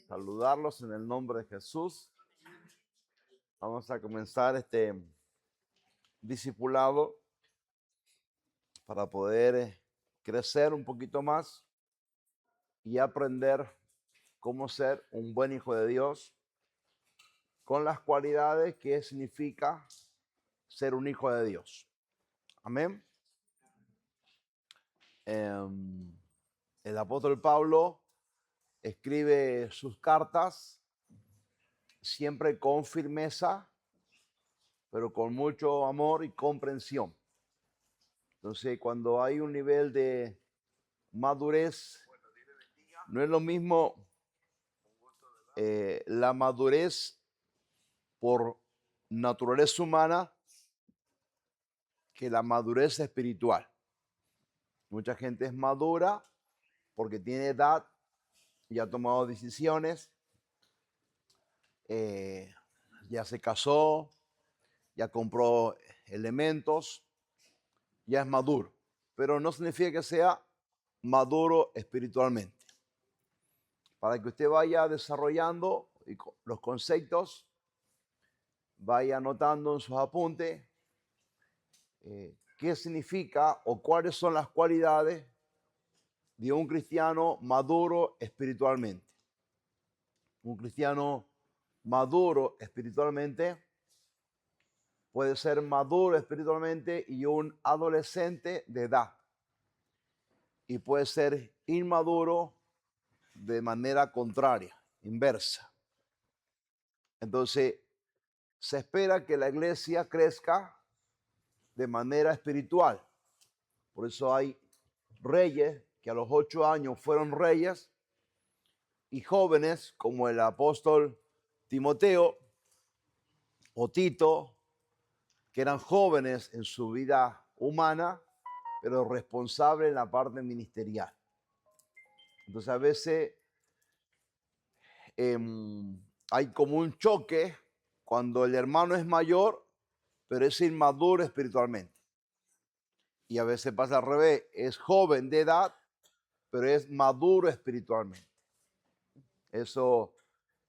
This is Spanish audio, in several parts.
saludarlos en el nombre de Jesús. Vamos a comenzar este discipulado para poder crecer un poquito más y aprender cómo ser un buen hijo de Dios con las cualidades que significa ser un hijo de Dios. Amén. El apóstol Pablo escribe sus cartas siempre con firmeza, pero con mucho amor y comprensión. Entonces, cuando hay un nivel de madurez, no es lo mismo la madurez por naturaleza humana que la madurez espiritual. Mucha gente es madura porque tiene edad y ha tomado decisiones, ya se casó, ya compró elementos, ya es maduro, pero no significa que sea maduro espiritualmente. Para que usted vaya desarrollando los conceptos, vaya anotando en sus apuntes qué significa o cuáles son las cualidades de un cristiano maduro espiritualmente. Un cristiano maduro espiritualmente puede ser maduro espiritualmente y un adolescente de edad. Y puede ser inmaduro de manera contraria, inversa. Entonces, se espera que la iglesia crezca de manera espiritual. Por eso hay reyes que a los 8 años fueron reyes y jóvenes como el apóstol Timoteo o Tito, que eran jóvenes en su vida humana, pero responsables en la parte ministerial. Entonces a veces hay como un choque cuando el hermano es mayor, pero es inmaduro espiritualmente. Y a veces pasa al revés, es joven de edad, pero es maduro espiritualmente. Eso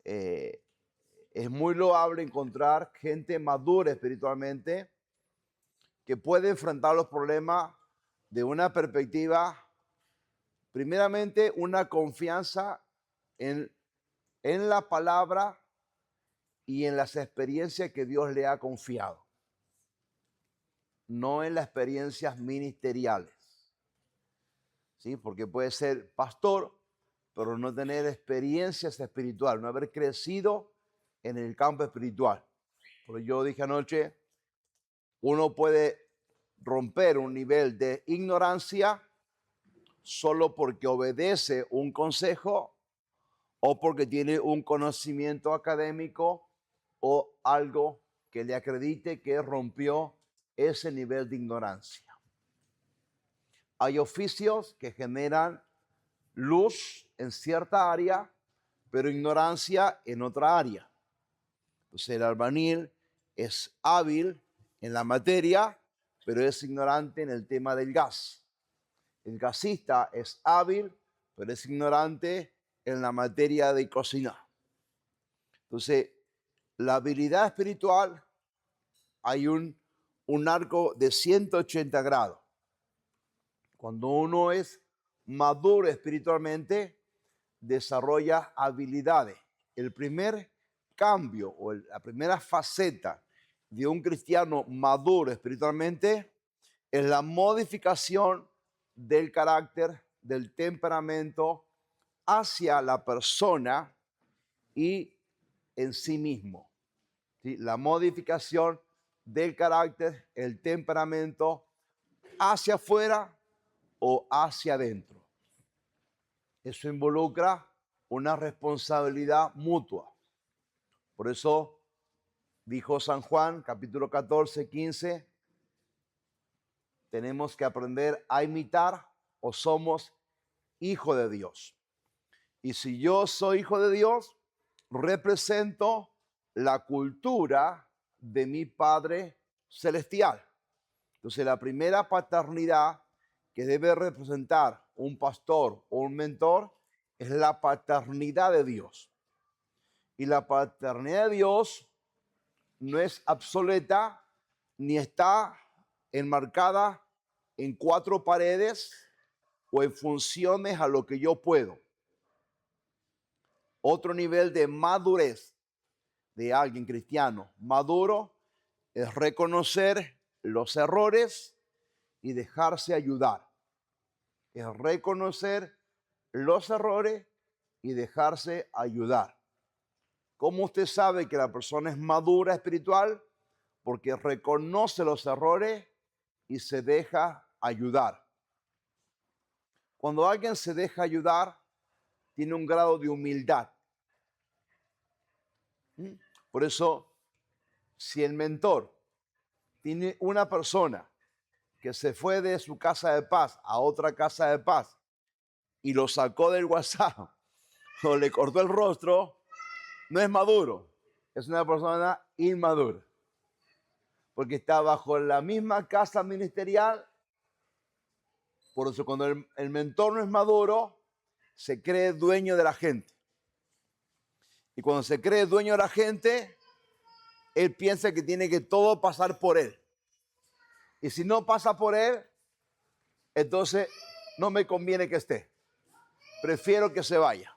es muy loable encontrar gente madura espiritualmente que puede enfrentar los problemas de una perspectiva, primeramente, una confianza en la palabra y en las experiencias que Dios le ha confiado, no en las experiencias ministeriales. ¿Sí? Porque puede ser pastor, pero no tener experiencias espirituales, no haber crecido en el campo espiritual. Porque yo dije anoche, uno puede romper un nivel de ignorancia solo porque obedece un consejo o porque tiene un conocimiento académico o algo que le acredite que rompió ese nivel de ignorancia. Hay oficios que generan luz en cierta área, pero ignorancia en otra área. Entonces el albañil es hábil en la materia, pero es ignorante en el tema del gas. El gasista es hábil, pero es ignorante en la materia de cocinar. Entonces, la habilidad espiritual, hay un arco de 180 grados. Cuando uno es maduro espiritualmente, desarrolla habilidades. El primer cambio o la primera faceta de un cristiano maduro espiritualmente es la modificación del carácter, del temperamento hacia la persona y en sí mismo. ¿Sí? La modificación del carácter, el temperamento hacia afuera o hacia adentro. Eso involucra una responsabilidad mutua. Por eso dijo San Juan, capítulo 14, 15, tenemos que aprender a imitar o somos hijo de Dios. Y si yo soy hijo de Dios, represento la cultura de mi Padre Celestial. Entonces, la primera paternidad que debe representar un pastor o un mentor es la paternidad de Dios. Y la paternidad de Dios no es obsoleta ni está enmarcada en cuatro paredes o en funciones a lo que yo puedo. Otro nivel de madurez de alguien cristiano maduro es reconocer los errores y dejarse ayudar. Es reconocer los errores y dejarse ayudar. ¿Cómo usted sabe que la persona es madura espiritual? Porque reconoce los errores y se deja ayudar. Cuando alguien se deja ayudar, tiene un grado de humildad. Por eso, si el mentor tiene una persona que se fue de su casa de paz a otra casa de paz y lo sacó del WhatsApp o le cortó el rostro, no es maduro, es una persona inmadura. Porque está bajo la misma casa ministerial. Por eso cuando el mentor no es maduro, se cree dueño de la gente. Y cuando se cree dueño de la gente, él piensa que tiene que todo pasar por él. Y si no pasa por él, entonces no me conviene que esté. Prefiero que se vaya.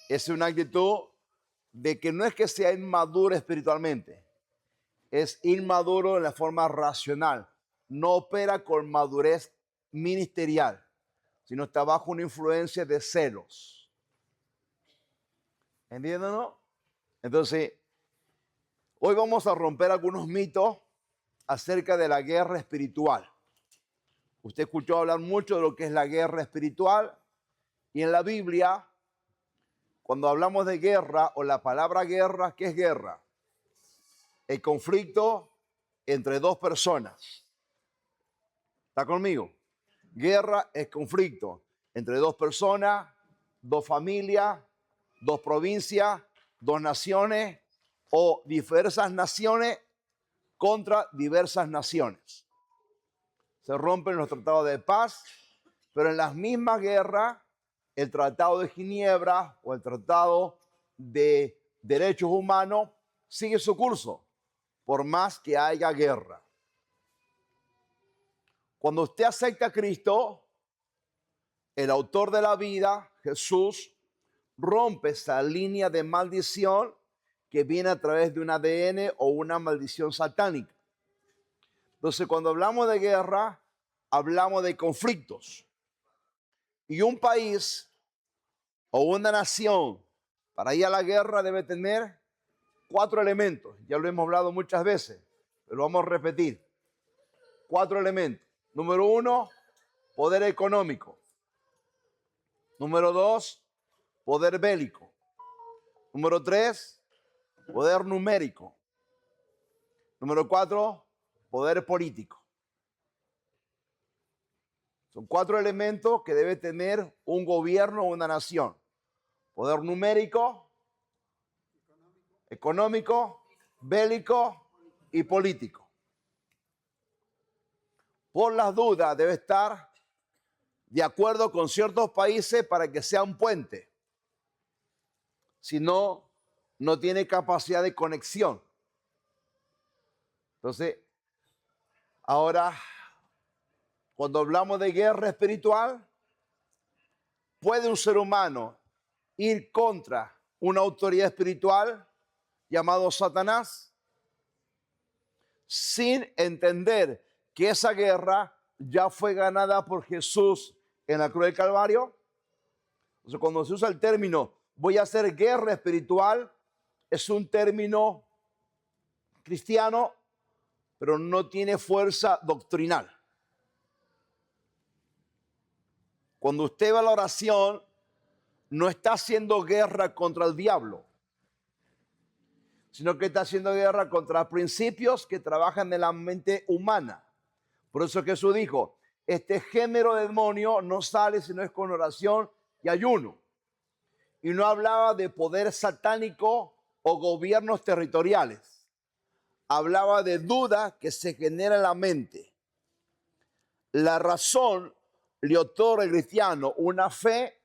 Es una actitud de que no es que sea inmaduro espiritualmente, es inmaduro en la forma racional. No opera con madurez ministerial, sino está bajo una influencia de celos. ¿Entienden, no? Entonces, hoy vamos a romper algunos mitos acerca de la guerra espiritual. Usted escuchó hablar mucho de lo que es la guerra espiritual y en la Biblia, cuando hablamos de guerra o la palabra guerra, ¿qué es guerra? El conflicto entre dos personas. ¿Está conmigo? Guerra es conflicto entre dos personas, dos familias, dos provincias, dos naciones o diversas naciones contra diversas naciones. Se rompen los tratados de paz, pero en las mismas guerras, el Tratado de Ginebra o el Tratado de Derechos Humanos sigue su curso, por más que haya guerra. Cuando usted acepta a Cristo, el autor de la vida, Jesús, rompe esa línea de maldición que viene a través de un ADN o una maldición satánica. Entonces, cuando hablamos de guerra, hablamos de conflictos. Y un país o una nación para ir a la guerra debe tener 4 elementos. Ya lo hemos hablado muchas veces, pero lo vamos a repetir. 4 elementos. Número 1, poder económico. Número 2, poder bélico. Número 3, poder numérico. Número 4, poder político. Son 4 elementos que debe tener un gobierno o una nación. Poder numérico, económico, bélico y político. Por las dudas debe estar de acuerdo con ciertos países para que sea un puente. Si no, no tiene capacidad de conexión. Entonces, ahora, cuando hablamos de guerra espiritual, ¿puede un ser humano ir contra una autoridad espiritual llamado Satanás sin entender que esa guerra ya fue ganada por Jesús en la cruz del Calvario? Entonces, cuando se usa el término voy a hacer guerra espiritual, es un término cristiano, pero no tiene fuerza doctrinal. Cuando usted va a la oración, no está haciendo guerra contra el diablo, sino que está haciendo guerra contra principios que trabajan en la mente humana. Por eso Jesús dijo, este género de demonio no sale si no es con oración y ayuno. Y no hablaba de poder satánico o gobiernos territoriales. Hablaba de duda que se genera en la mente. La razón le otorga al cristiano una fe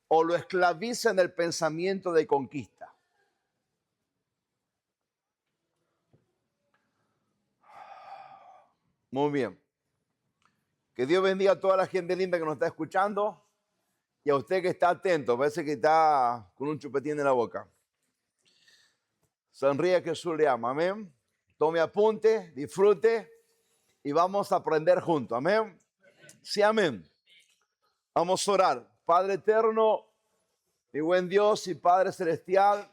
o lo esclaviza en el pensamiento de conquista. Muy bien. Que Dios bendiga a toda la gente linda que nos está escuchando y a usted que está atento. Parece que está con un chupetín en la boca. Sonríe, que Jesús le ama. Amén. Tome apunte, disfrute y vamos a aprender juntos. Amén. Sí, amén. Vamos a orar. Padre eterno, mi buen Dios y Padre celestial,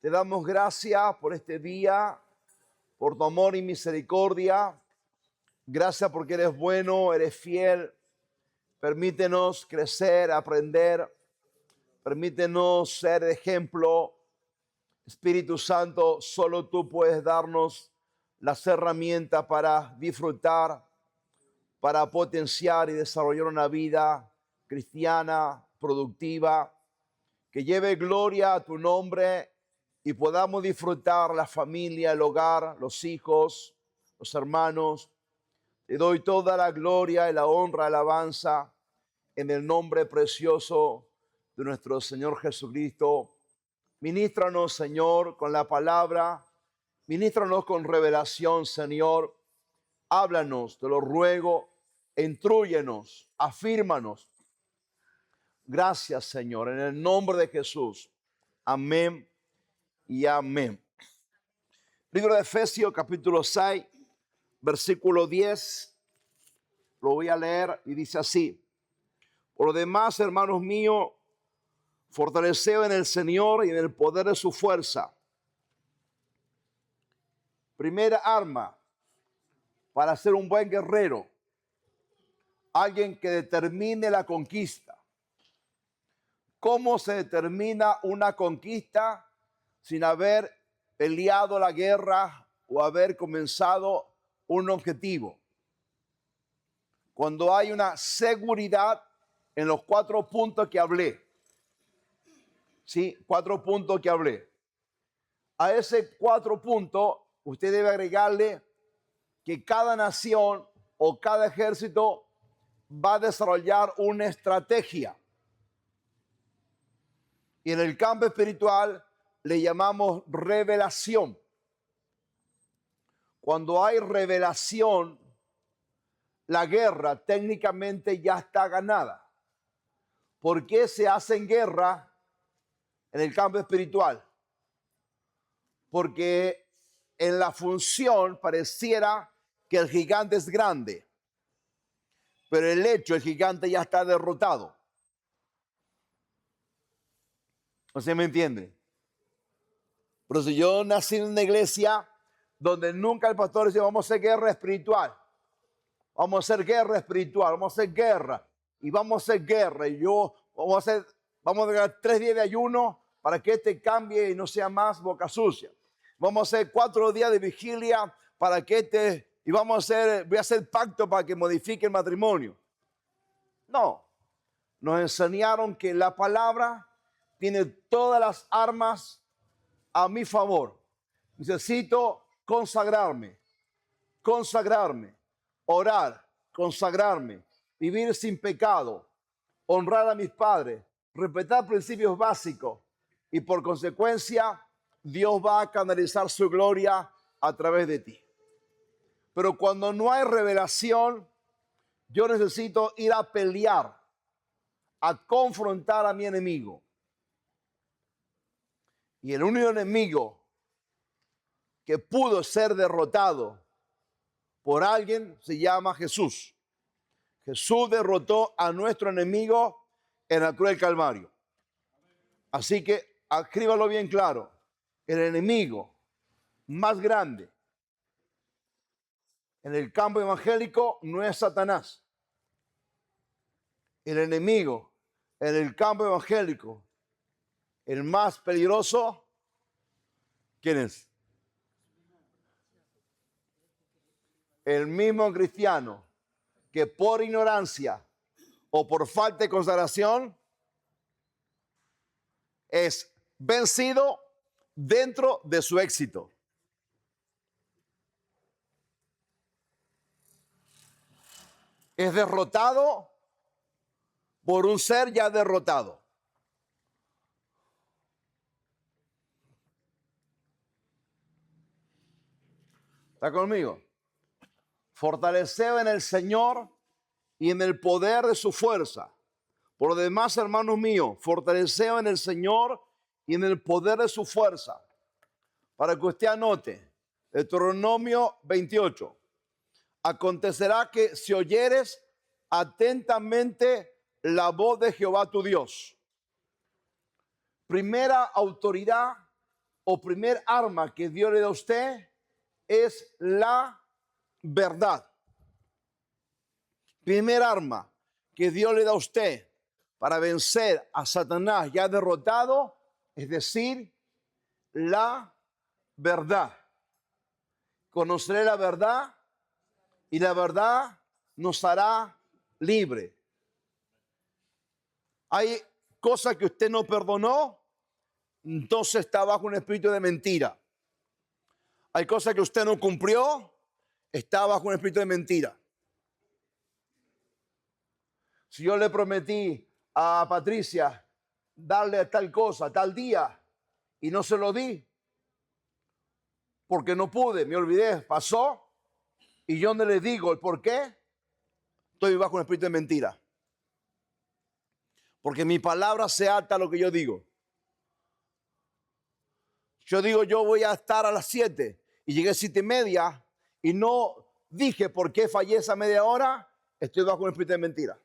te damos gracias por este día, por tu amor y misericordia. Gracias porque eres bueno, eres fiel. Permítenos crecer, aprender. Permítenos ser ejemplo. Espíritu Santo, solo tú puedes darnos las herramientas para disfrutar, para potenciar y desarrollar una vida cristiana, productiva, que lleve gloria a tu nombre y podamos disfrutar la familia, el hogar, los hijos, los hermanos. Te doy toda la gloria y la honra, alabanza en el nombre precioso de nuestro Señor Jesucristo. Ministranos, Señor, con la palabra. Ministranos con revelación, Señor. Háblanos, te lo ruego. Intrúyenos, afírmanos. Gracias, Señor, en el nombre de Jesús. Amén y amén. Libro de Efesios, capítulo 6, versículo 10. Lo voy a leer y dice así. Por lo demás, hermanos míos, fortaleceos en el Señor y en el poder de su fuerza. Primera arma para ser un buen guerrero. Alguien que determine la conquista. ¿Cómo se determina una conquista sin haber peleado la guerra o haber comenzado un objetivo? Cuando hay una seguridad en los 4 puntos que hablé. Sí, 4 puntos que hablé. A ese 4 puntos, usted debe agregarle que cada nación o cada ejército va a desarrollar una estrategia. Y en el campo espiritual le llamamos revelación. Cuando hay revelación, la guerra técnicamente ya está ganada. ¿Por qué se hacen guerra en el campo espiritual? Porque en la función pareciera que el gigante es grande, pero el gigante ya está derrotado. ¿No se me entiende? Por eso yo nací en una iglesia donde nunca el pastor decía, vamos a hacer guerra espiritual. Vamos a hacer guerra espiritual, vamos a hacer guerra. Y vamos a hacer guerra. Y vamos a dar 3 días de ayuno para que este cambie y no sea más boca sucia. Vamos a hacer 4 días de vigilia para que voy a hacer pacto para que modifique el matrimonio. No, nos enseñaron que la palabra tiene todas las armas a mi favor. Necesito consagrarme, orar, consagrarme, vivir sin pecado, honrar a mis padres, respetar principios básicos y por consecuencia Dios va a canalizar su gloria a través de ti. Pero cuando no hay revelación, yo necesito ir a pelear, a confrontar a mi enemigo. Y el único enemigo que pudo ser derrotado por alguien se llama Jesús. Jesús derrotó a nuestro enemigo en la cruz del Calvario. Así que escríbalo bien claro. El enemigo más grande en el campo evangélico no es Satanás. El enemigo en el campo evangélico, el más peligroso, ¿quién es? El mismo cristiano que por ignorancia o por falta de consagración es vencido dentro de su éxito. Es derrotado por un ser ya derrotado. ¿Está conmigo? Fortaleceos en el Señor y en el poder de su fuerza. Por lo demás, hermanos míos, fortaleceos en el Señor y en el poder de su fuerza. Para que usted anote, Deuteronomio 28. Acontecerá que si oyeres atentamente la voz de Jehová tu Dios. Primera autoridad o primer arma que Dios le da a usted es la verdad. Primer arma que Dios le da a usted para vencer a Satanás ya derrotado, es decir, la verdad. Conoceré la verdad y la verdad nos hará libre. Hay cosas que usted no perdonó, entonces está bajo un espíritu de mentira. Hay cosas que usted no cumplió, está bajo un espíritu de mentira. Si yo le prometí a Patricia darle tal cosa, tal día, y no se lo di, porque no pude, me olvidé, pasó, y yo no le digo el por qué, estoy bajo un espíritu de mentira. Porque mi palabra se ata a lo que yo digo. Yo digo, yo voy a estar a las 7 y llegué a 7:30 y no dije por qué fallé esa media hora, estoy bajo un espíritu de mentira.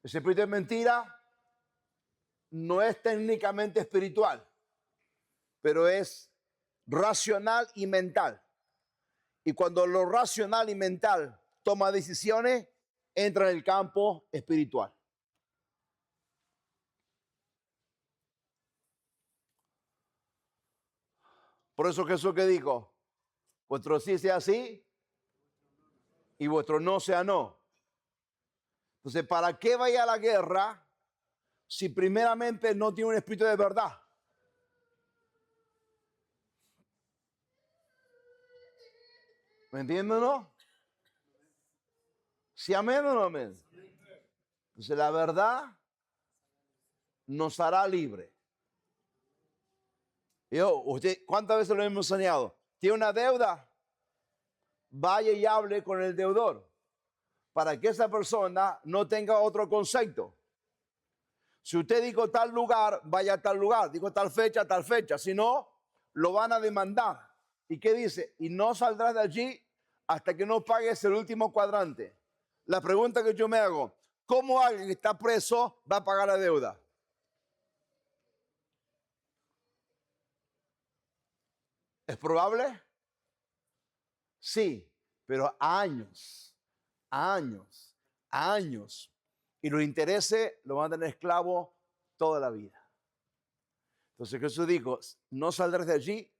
Ese espíritu de mentira no es técnicamente espiritual, pero es racional y mental. Y cuando lo racional y mental toma decisiones, entra en el campo espiritual. Por eso Jesús que dijo, vuestro sí sea sí y vuestro no sea no. Entonces, ¿para qué vaya a la guerra si primeramente no tiene un espíritu de verdad? ¿Me entienden, no? ¿Sí amén o no amén? Entonces, la verdad nos hará libre. Usted, ¿cuántas veces lo hemos enseñado? ¿Tiene una deuda? Vaya y hable con el deudor para que esa persona no tenga otro concepto. Si usted dijo tal lugar, vaya a tal lugar. Dijo tal fecha. Si no, lo van a demandar. ¿Y qué dice? Y no saldrás de allí hasta que no pagues el último cuadrante. La pregunta que yo me hago, ¿cómo alguien que está preso va a pagar la deuda? ¿Es probable? Sí, pero años. Y los intereses lo van a tener esclavo toda la vida. Entonces Jesús dijo, no saldrás de allí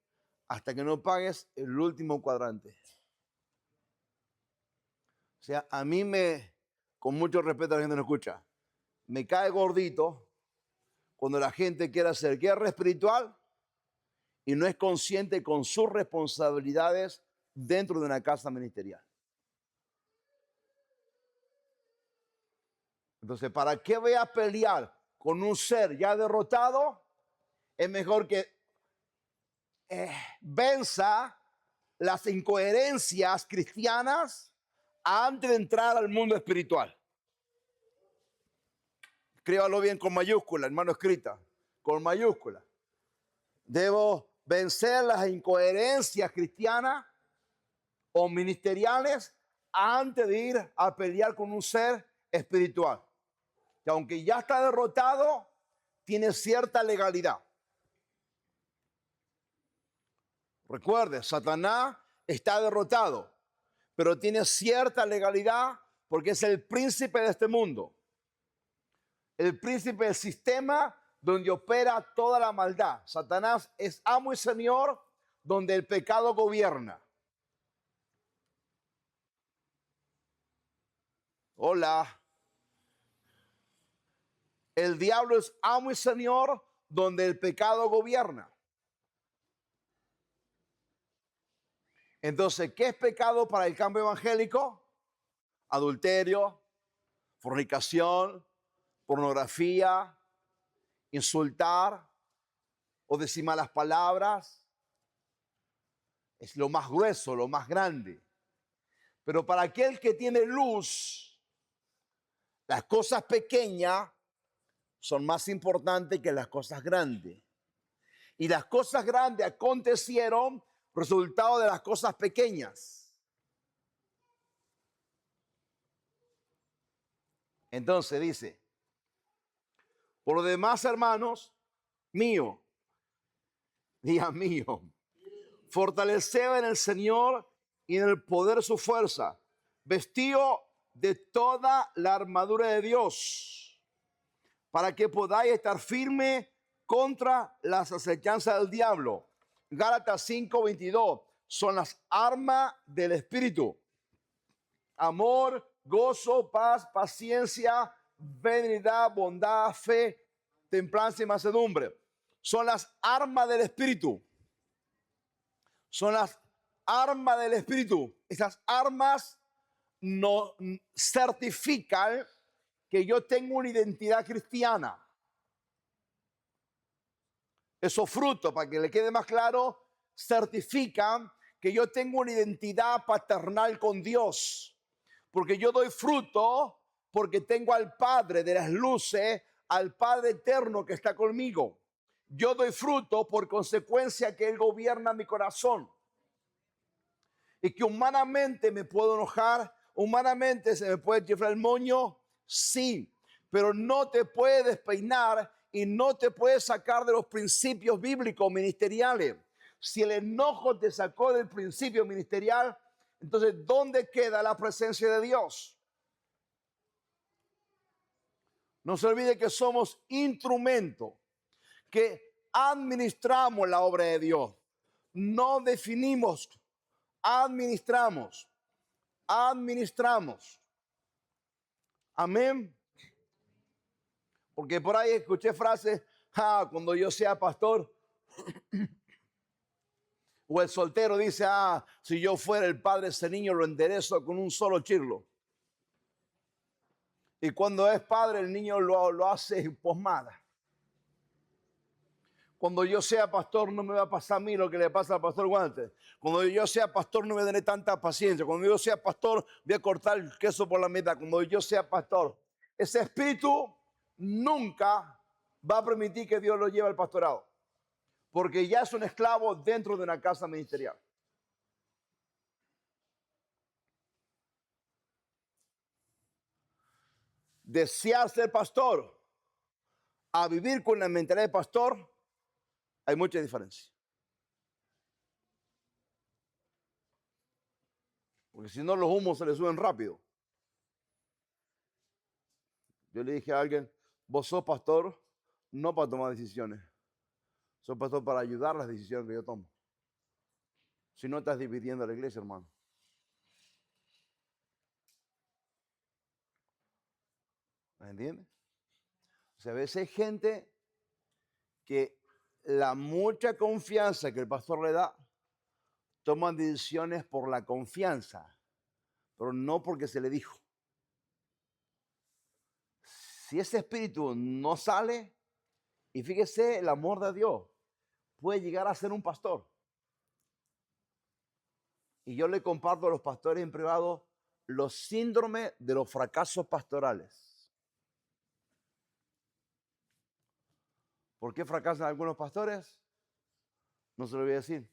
hasta que no pagues el último cuadrante. O sea, a mí con mucho respeto a la gente que no escucha, me cae gordito cuando la gente quiere hacer guerra espiritual y no es consciente con sus responsabilidades dentro de una casa ministerial. Entonces, ¿para qué voy a pelear con un ser ya derrotado? Es mejor que venza las incoherencias cristianas antes de entrar al mundo espiritual. Escríbalo bien con mayúscula, hermano, escrita, con mayúscula. Debo vencer las incoherencias cristianas o ministeriales antes de ir a pelear con un ser espiritual, que aunque ya está derrotado, tiene cierta legalidad. Recuerde, Satanás está derrotado, pero tiene cierta legalidad porque es el príncipe de este mundo. El príncipe del sistema donde opera toda la maldad. Satanás es amo y señor donde el pecado gobierna. Hola. El diablo es amo y señor donde el pecado gobierna. Entonces, ¿qué es pecado para el campo evangélico? Adulterio, fornicación, pornografía, insultar o decir malas palabras, es lo más grueso, lo más grande. Pero para aquel que tiene luz, las cosas pequeñas son más importantes que las cosas grandes. Y las cosas grandes acontecieron resultado de las cosas pequeñas. Entonces dice, por lo demás, hermanos, mío, diga mío, fortaleceos en el Señor y en el poder de su fuerza, vestido de toda la armadura de Dios, para que podáis estar firme contra las acechanzas del diablo. Gálatas 5:22 son las armas del Espíritu: amor, gozo, paz, paciencia, benignidad, bondad, fe, templanza y mansedumbre. Son las armas del Espíritu. Son las armas del Espíritu. Esas armas nos certifican que yo tengo una identidad cristiana. Esos frutos, para que le quede más claro, certifican que yo tengo una identidad paternal con Dios. Porque yo doy fruto porque tengo al Padre de las luces, al Padre eterno que está conmigo. Yo doy fruto por consecuencia que Él gobierna mi corazón. Y que humanamente me puedo enojar, humanamente se me puede chiflar el moño, sí, pero no te puede despeinar y no te puede sacar de los principios bíblicos ministeriales. Si el enojo te sacó del principio ministerial, entonces ¿dónde queda la presencia de Dios? No se olvide que somos instrumentos, que administramos la obra de Dios. No definimos, administramos. Amén. Porque por ahí escuché frases, cuando yo sea pastor, o el soltero dice, si yo fuera el padre de ese niño lo enderezo con un solo chirlo. Y cuando es padre el niño lo hace posmada. Cuando yo sea pastor no me va a pasar a mí lo que le pasa al pastor Guante. Cuando yo sea pastor no me daré tanta paciencia. Cuando yo sea pastor voy a cortar el queso por la mitad. Cuando yo sea pastor, ese espíritu nunca va a permitir que Dios lo lleve al pastorado. Porque ya es un esclavo dentro de una casa ministerial. Desear ser pastor a vivir con la mentalidad de pastor, hay mucha diferencia. Porque si no, los humos se le suben rápido. Yo le dije a alguien, vos sos pastor no para tomar decisiones. Sos pastor para ayudar las decisiones que yo tomo. Si no, estás dividiendo la iglesia, hermano. ¿Me entiendes? O sea, a veces hay gente que la mucha confianza que el pastor le da, toman decisiones por la confianza, pero no porque se le dijo. Si ese espíritu no sale, y fíjese, el amor de Dios puede llegar a ser un pastor. Y yo le comparto a los pastores en privado los síndromes de los fracasos pastorales. ¿Por qué fracasan algunos pastores? No se lo voy a decir.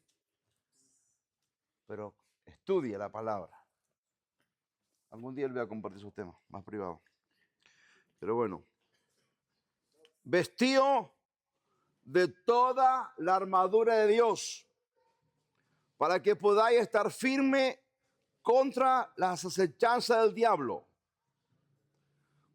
Pero estudie la palabra. Algún día le voy a compartir sus temas más privados. Pero bueno. Vestido de toda la armadura de Dios, para que podáis estar firme contra las acechanzas del diablo.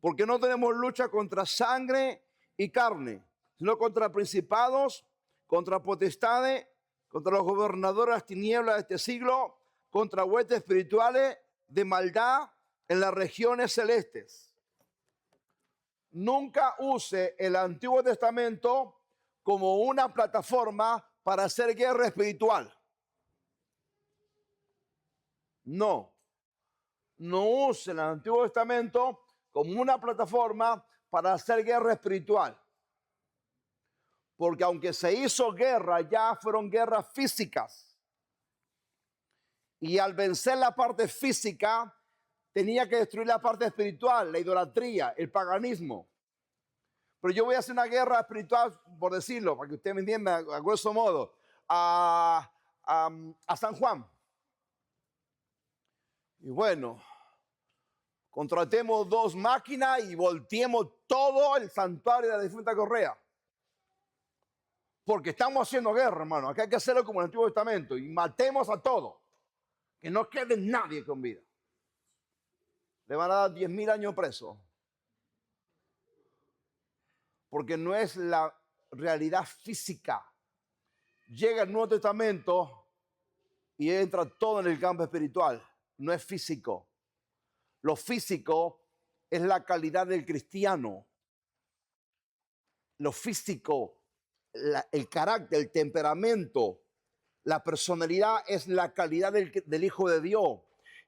Porque no tenemos lucha contra sangre y carne, sino contra principados, contra potestades, contra los gobernadores de las tinieblas de este siglo, contra huestes espirituales de maldad en las regiones celestes. Nunca use el Antiguo Testamento como una plataforma para hacer guerra espiritual. No use el Antiguo Testamento como una plataforma para hacer guerra espiritual. Porque aunque se hizo guerra, ya fueron guerras físicas. Y al vencer la parte física, tenía que destruir la parte espiritual, la idolatría, el paganismo. Pero yo voy a hacer una guerra espiritual, por decirlo, para que usted me entienda a grueso modo, a San Juan. Y bueno, contratemos 2 máquinas y volteemos todo el santuario de la difunta Correa. Porque estamos haciendo guerra, hermano. Acá hay que hacerlo como en el Antiguo Testamento y matemos a todos. Que no quede nadie con vida. Le van a dar 10.000 años preso. Porque no es la realidad física. Llega el Nuevo Testamento y entra todo en el campo espiritual. No es físico. Lo físico es la calidad del cristiano. Lo físico, el carácter, el temperamento, la personalidad es la calidad del Hijo de Dios.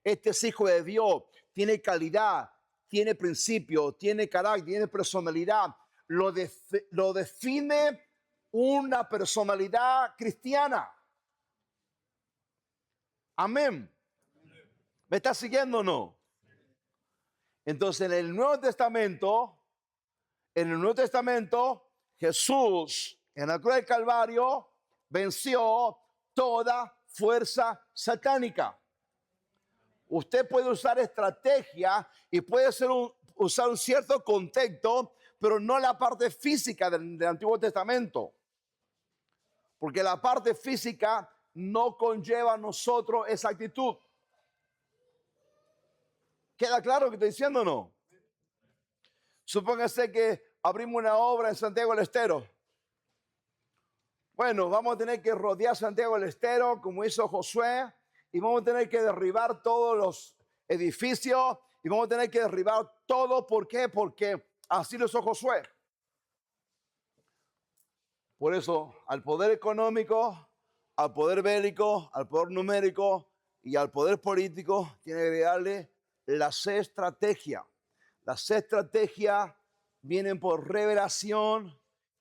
Este es Hijo de Dios, tiene calidad, tiene principio, tiene carácter, tiene personalidad. Lo define una personalidad cristiana. Amén. ¿Me está siguiendo o no? Entonces en el Nuevo Testamento, Jesús en la cruz del Calvario venció toda fuerza satánica. Usted puede usar estrategia y puede usar un cierto contexto, pero no la parte física del Antiguo Testamento. Porque la parte física no conlleva a nosotros esa actitud. ¿Queda claro lo que estoy diciendo o no? Supóngase que abrimos una obra en Santiago del Estero. Bueno, vamos a tener que rodear Santiago del Estero como hizo Josué y vamos a tener que derribar todos los edificios y vamos a tener que derribar todo. ¿Por qué? Porque así lo hizo Josué. Por eso, al poder económico, al poder bélico, al poder numérico y al poder político, tiene que darle las estrategias. Las estrategias vienen por revelación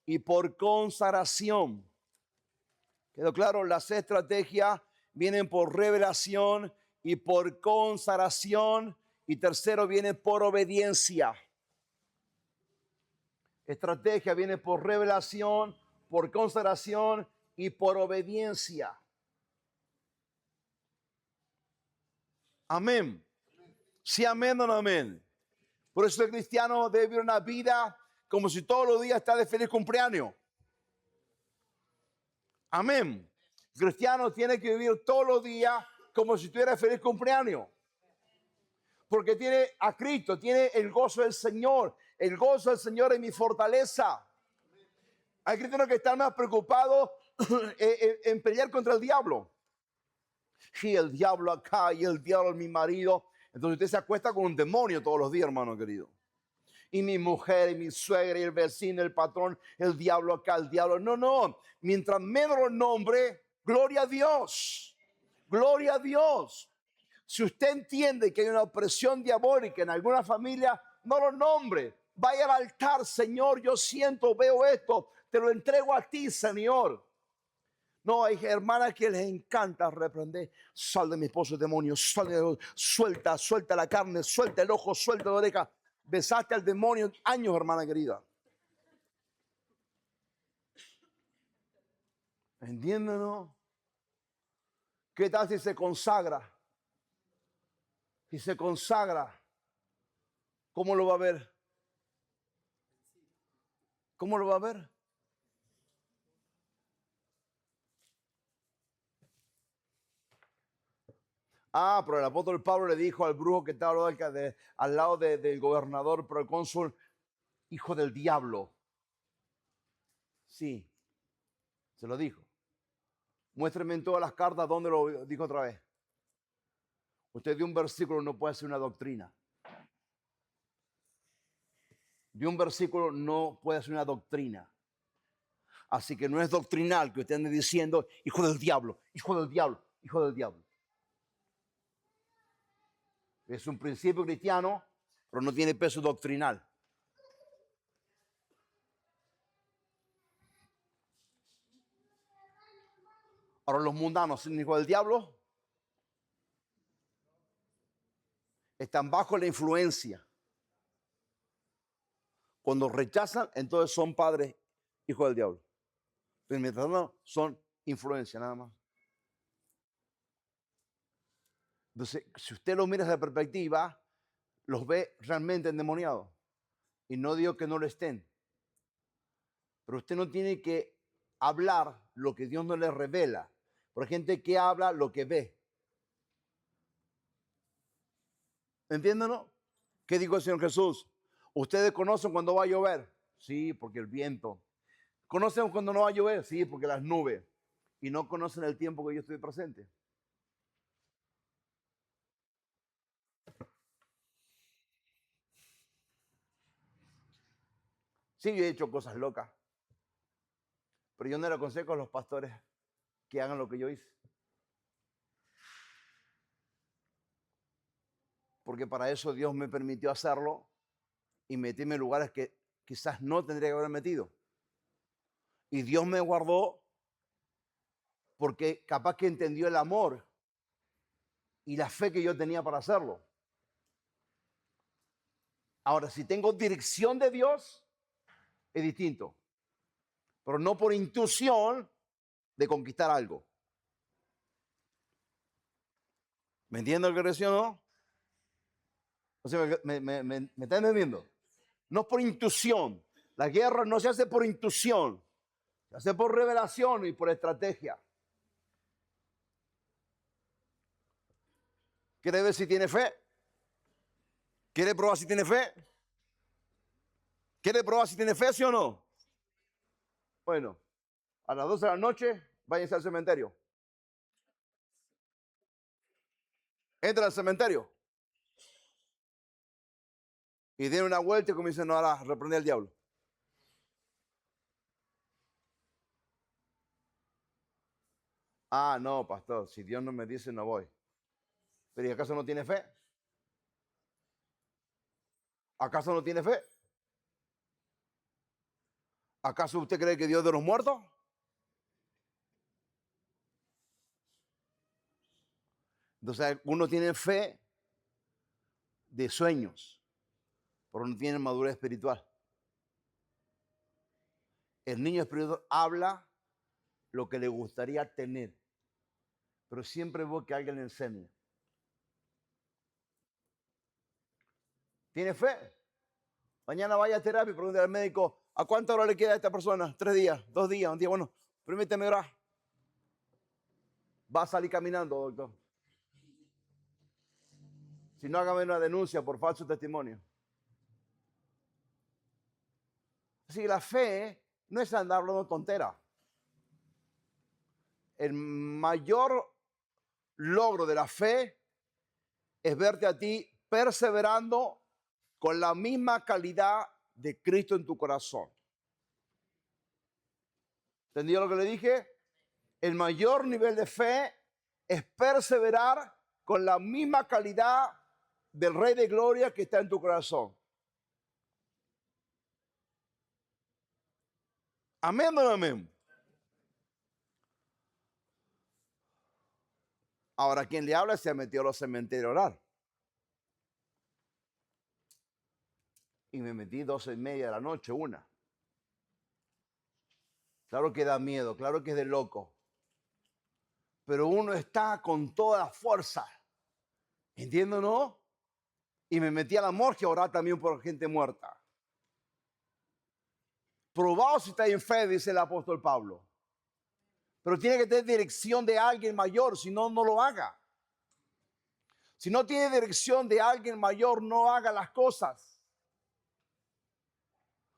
y por consagración. ¿Quedó claro? Las estrategias vienen por revelación y por consagración. Y tercero, viene por obediencia. Estrategia viene por revelación, por consagración y por obediencia. Amén. Sí, amén o no amén. Por eso el cristiano debe vivir una vida como si todos los días está de feliz cumpleaños. Amén. El cristiano tiene que vivir todos los días como si tuviera feliz cumpleaños. Porque tiene a Cristo, tiene el gozo del Señor. El gozo del Señor es mi fortaleza. Hay cristianos que están más preocupados en pelear contra el diablo. Y el diablo acá y el diablo es mi marido. Entonces usted se acuesta con un demonio todos los días, hermano querido. Y mi mujer, y mi suegra, y el vecino, el patrón, el diablo acá, el diablo. No. Mientras menos lo nombre, gloria a Dios. Gloria a Dios. Si usted entiende que hay una opresión diabólica en alguna familia, no lo nombre. Vaya al altar, Señor, yo siento, veo esto, te lo entrego a ti, Señor. No, hay hermanas que les encanta reprender. Sal de mi esposo, demonio, suelta la carne, suelta el ojo, suelta la oreja. Besaste al demonio años, hermana querida. ¿Entienden, no? ¿Qué tal si se consagra? Si se consagra, ¿cómo lo va a ver? ¿Cómo lo va a ver? Pero el apóstol Pablo le dijo al brujo que estaba al lado del gobernador, procónsul, hijo del diablo. Sí, se lo dijo. Muéstrame en todas las cartas dónde lo dijo otra vez. Usted de un versículo no puede ser una doctrina. De un versículo no puede ser una doctrina. Así que no es doctrinal que usted ande diciendo, hijo del diablo, hijo del diablo, hijo del diablo. Es un principio cristiano, pero no tiene peso doctrinal. Ahora los mundanos son hijos del diablo. están bajo la influencia. Cuando rechazan, entonces son padres, hijos del diablo. Pero mientras no, son influencia nada más. Entonces, si usted lo mira desde la perspectiva, los ve realmente endemoniados. Y no digo que no lo estén. Pero usted no tiene que hablar lo que Dios no le revela. Por gente que habla lo que ve. ¿Entienden, no? ¿Qué dijo el Señor Jesús? ¿Ustedes conocen cuando va a llover? Sí, porque el viento. ¿Conocen cuando no va a llover? Sí, porque las nubes. Y no conocen el tiempo que yo estoy presente. Sí, yo he hecho cosas locas. Pero yo no le aconsejo a los pastores que hagan lo que yo hice. Porque para eso Dios me permitió hacerlo y meterme en lugares que quizás no tendría que haber metido. Y Dios me guardó porque capaz que entendió el amor y la fe que yo tenía para hacerlo. Ahora, si tengo dirección de Dios, es distinto. Pero no por intuición de conquistar algo. ¿Me entienden lo que decía o no? O sea, ¿me están entendiendo? No por intuición. La guerra no se hace por intuición. Se hace por revelación y por estrategia. ¿Quiere ver si tiene fe? ¿Quiere probar si tiene fe? ¿Quiere probar si tiene fe, sí o no? Bueno, a las 12 de la noche, váyanse al cementerio. Entra al cementerio. Y den una vuelta y comiencen a reprender al diablo. Ah, no, pastor, si Dios no me dice, no voy. ¿Pero ¿y acaso no tiene fe? ¿Acaso no tiene fe? ¿Acaso usted cree que Dios es de los muertos? Entonces, uno tiene fe de sueños, pero no tiene madurez espiritual. El niño espiritual habla lo que le gustaría tener, pero siempre busca que alguien le enseñe. ¿Tiene fe? Mañana vaya a terapia y pregunte al médico, ¿a cuánta hora le queda a esta persona? 3 días, 2 días, un día. Bueno, permíteme orar. Va a salir caminando, doctor. Si no, hágame una denuncia por falso testimonio. Así que la fe no es andar hablando tontera. El mayor logro de la fe es verte a ti perseverando con la misma calidad de Cristo en tu corazón. ¿Entendió lo que le dije? El mayor nivel de fe es perseverar con la misma calidad del Rey de Gloria que está en tu corazón. Amén o no amén. Ahora, quien le habla se metió a los cementerios a orar. Y me metí 12:30 de la noche, una. Claro que da miedo, claro que es de loco. Pero uno está con toda la fuerza. ¿Entiendo, no? Y me metí a la morgue a orar también por gente muerta. Probado si está en fe, dice el apóstol Pablo. Pero tiene que tener dirección de alguien mayor, si no, no lo haga. Si no tiene dirección de alguien mayor, no haga las cosas.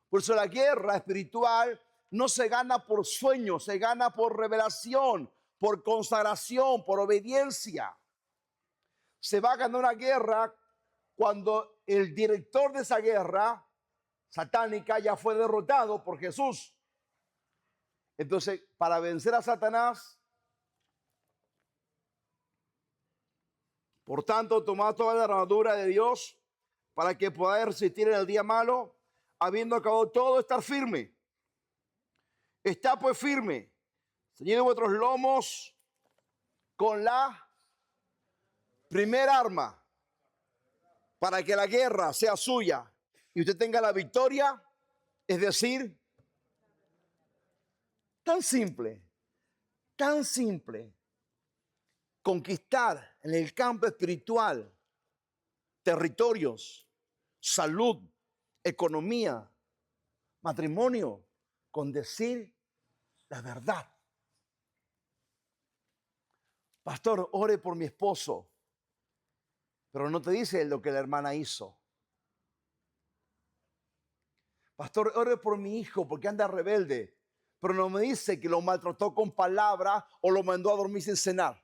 Por eso la guerra espiritual no se gana por sueños, se gana por revelación, por consagración, por obediencia. Se va a ganar una guerra cuando el director de esa guerra satánica ya fue derrotado por Jesús. Entonces, para vencer a Satanás, por tanto, tomad toda la armadura de Dios para que podáis resistir en el día malo, habiendo acabado todo, estar firme. Está pues firme, ceñido vuestros lomos con la primera arma. para que la guerra sea suya y usted tenga la victoria. Es decir, tan simple, conquistar en el campo espiritual territorios, salud, economía, matrimonio, con decir la verdad. Pastor, ore por mi esposo, pero no te dice lo que la hermana hizo. Pastor, ore por mi hijo porque anda rebelde, pero no me dice que lo maltrató con palabras o lo mandó a dormir sin cenar.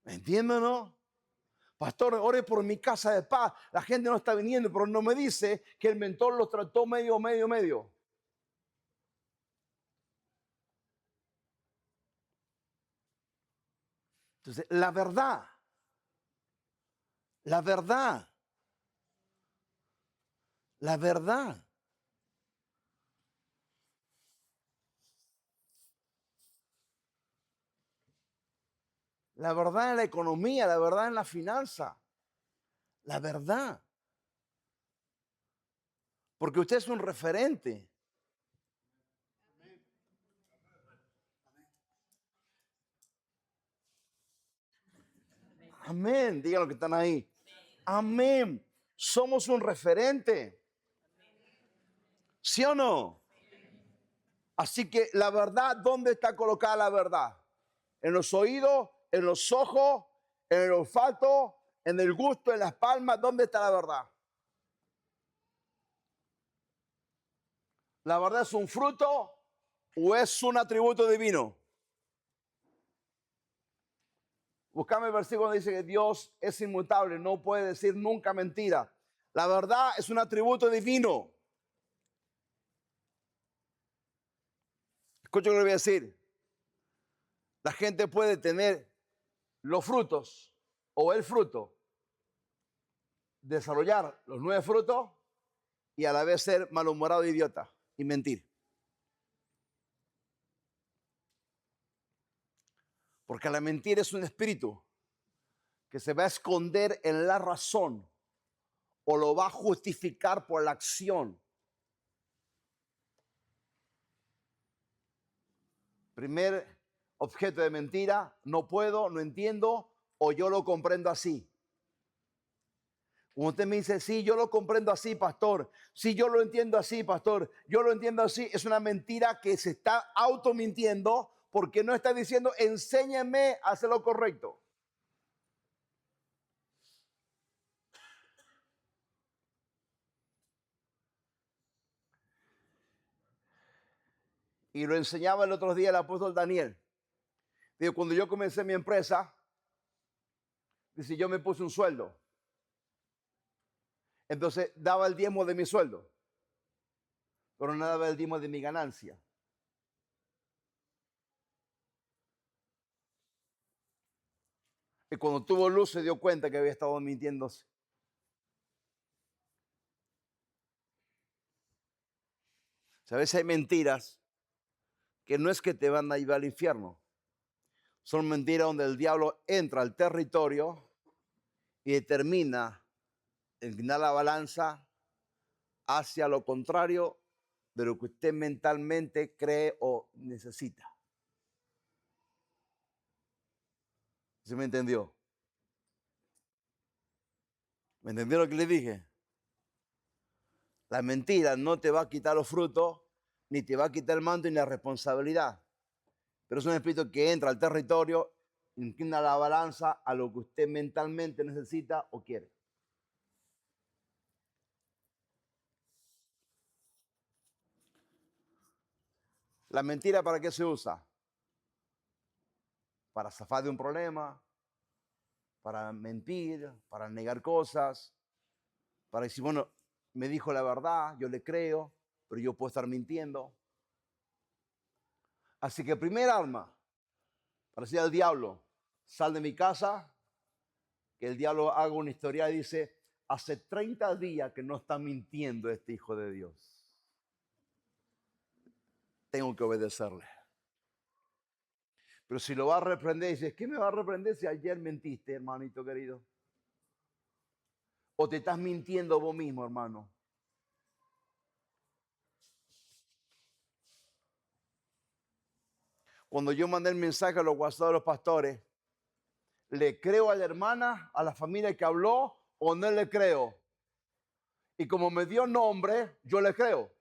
¿Me entienden, no? Pastor, ore por mi casa de paz. La gente no está viniendo, pero no me dice que el mentor los trató medio. Entonces, la verdad, la verdad. La verdad en la economía, la verdad en la finanza, la verdad. Porque usted es un referente. Amén, digan los que están ahí. Amén, somos un referente. ¿Sí o no? Así que la verdad, ¿dónde está colocada la verdad? En los oídos, en los ojos, en el olfato, en el gusto, en las palmas. ¿Dónde está la verdad? ¿La verdad es un fruto o es un atributo divino? Buscame el versículo donde dice que Dios es inmutable, no puede decir nunca mentira. La verdad es un atributo divino. Escucha lo que le voy a decir. La gente puede tener los frutos o el fruto, desarrollar los 9 frutos y a la vez ser malhumorado e idiota y mentir. Porque la mentira es un espíritu que se va a esconder en la razón o lo va a justificar por la acción. Primer objeto de mentira, no puedo, no entiendo o yo lo comprendo así. Como usted me dice, sí, yo lo comprendo así, pastor. Sí, yo lo entiendo así, pastor. Yo lo entiendo así. Es una mentira que se está automintiendo porque no está diciendo, enséñame a hacer lo correcto. Y lo enseñaba el otro día el apóstol Daniel. Digo, cuando yo comencé mi empresa, dice, yo me puse un sueldo. Entonces daba el diezmo de mi sueldo, pero no daba el diezmo de mi ganancia. Y cuando tuvo luz se dio cuenta que había estado mintiéndose. ¿Sabes? Hay mentiras que no es que te van a llevar al infierno. Son mentiras donde el diablo entra al territorio y determina inclinar la balanza hacia lo contrario de lo que usted mentalmente cree o necesita. ¿Sí me entendió? ¿Me entendió lo que le dije? La mentira no te va a quitar los frutos, ni te va a quitar el manto ni la responsabilidad. Pero es un espíritu que entra al territorio, inclina la balanza a lo que usted mentalmente necesita o quiere. ¿La mentira para qué se usa? Para zafar de un problema, para mentir, para negar cosas, para decir, bueno, me dijo la verdad, yo le creo, pero yo puedo estar mintiendo. Así que el primer arma para decir al diablo, sal de mi casa, que el diablo haga una historia y dice, hace 30 días que no está mintiendo este hijo de Dios. Tengo que obedecerle. Pero si lo va a reprender, dices, ¿qué me va a reprender si ayer mentiste, hermanito querido? ¿O te estás mintiendo vos mismo, hermano? Cuando yo mandé el mensaje a los WhatsApp de los pastores, ¿le creo a la hermana, a la familia que habló o no le creo? Y como me dio nombre, yo le creo.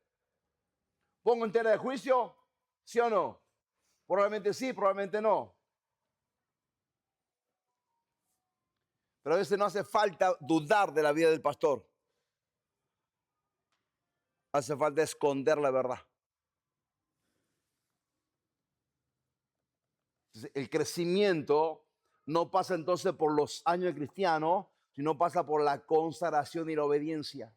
¿Pongo en tela de juicio? ¿Sí o no? Probablemente sí, probablemente no. Pero a veces no hace falta dudar de la vida del pastor. Hace falta esconder la verdad. El crecimiento no pasa entonces por los años de cristiano, sino pasa por la consagración y la obediencia.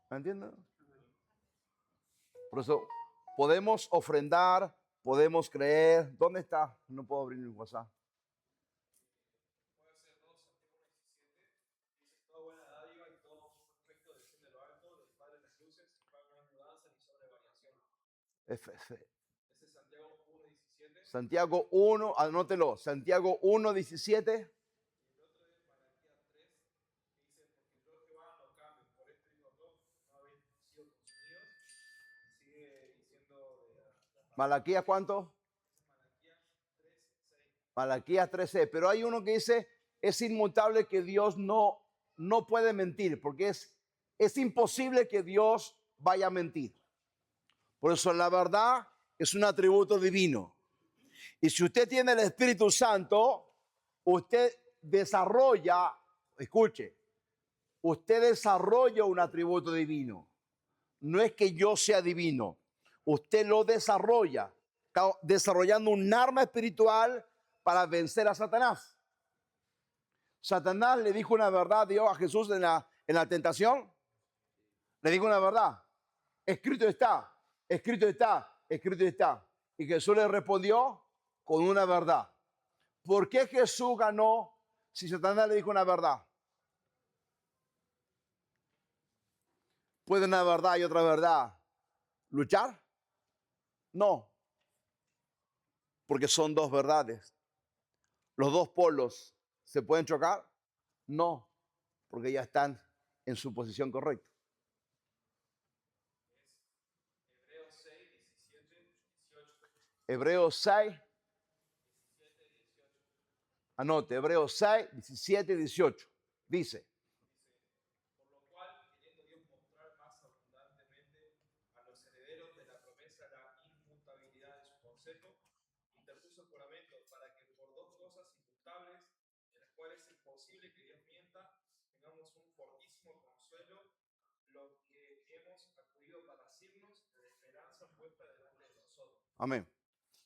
¿Me entienden? Por eso podemos ofrendar, podemos creer. ¿Dónde está? No puedo abrir mi WhatsApp. Santiago 1, anótelo, Santiago 1:17. Malaquías, ¿cuánto? Malaquías 3:6. Pero hay uno que dice, es inmutable que Dios no puede mentir, porque es imposible que Dios vaya a mentir. Por eso la verdad es un atributo divino. Y si usted tiene el Espíritu Santo, usted desarrolla, escuche, usted desarrolla un atributo divino. No es que yo sea divino, usted lo desarrolla, está desarrollando un arma espiritual para vencer a Satanás. Satanás le dijo una verdad a Dios, a Jesús en la tentación. Le dijo una verdad. Escrito está, escrito está, escrito está. Y Jesús le respondió con una verdad. ¿Por qué Jesús ganó si Satanás le dijo una verdad? ¿Puede una verdad y otra verdad luchar? No, porque son dos verdades. ¿Los dos polos se pueden chocar? No, porque ya están en su posición correcta. Hebreos 6, anote, Hebreos 6, 17 y 18. Dice, por lo cual, queriendo Dios mostrar más abundantemente a los herederos de la promesa la inmutabilidad de su consejo, interpuso juramento para que por dos cosas inmutables, en las cuales es imposible que Dios mienta, tengamos un fortísimo consuelo, los que hemos acudido para asirnos de la esperanza puesta delante de nosotros. amén.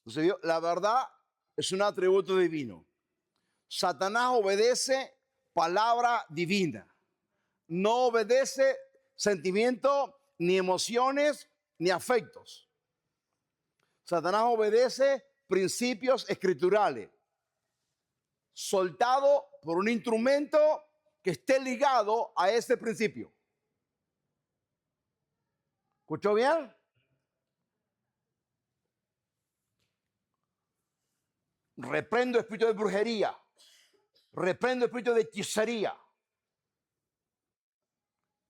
Entonces, la verdad es un atributo divino. Satanás obedece palabra divina. No obedece sentimientos, ni emociones, ni afectos. Satanás obedece principios escriturales, soltado por un instrumento que esté ligado a ese principio. ¿Escuchó bien? Reprendo espíritu de brujería. Reprendo espíritu de hechicería.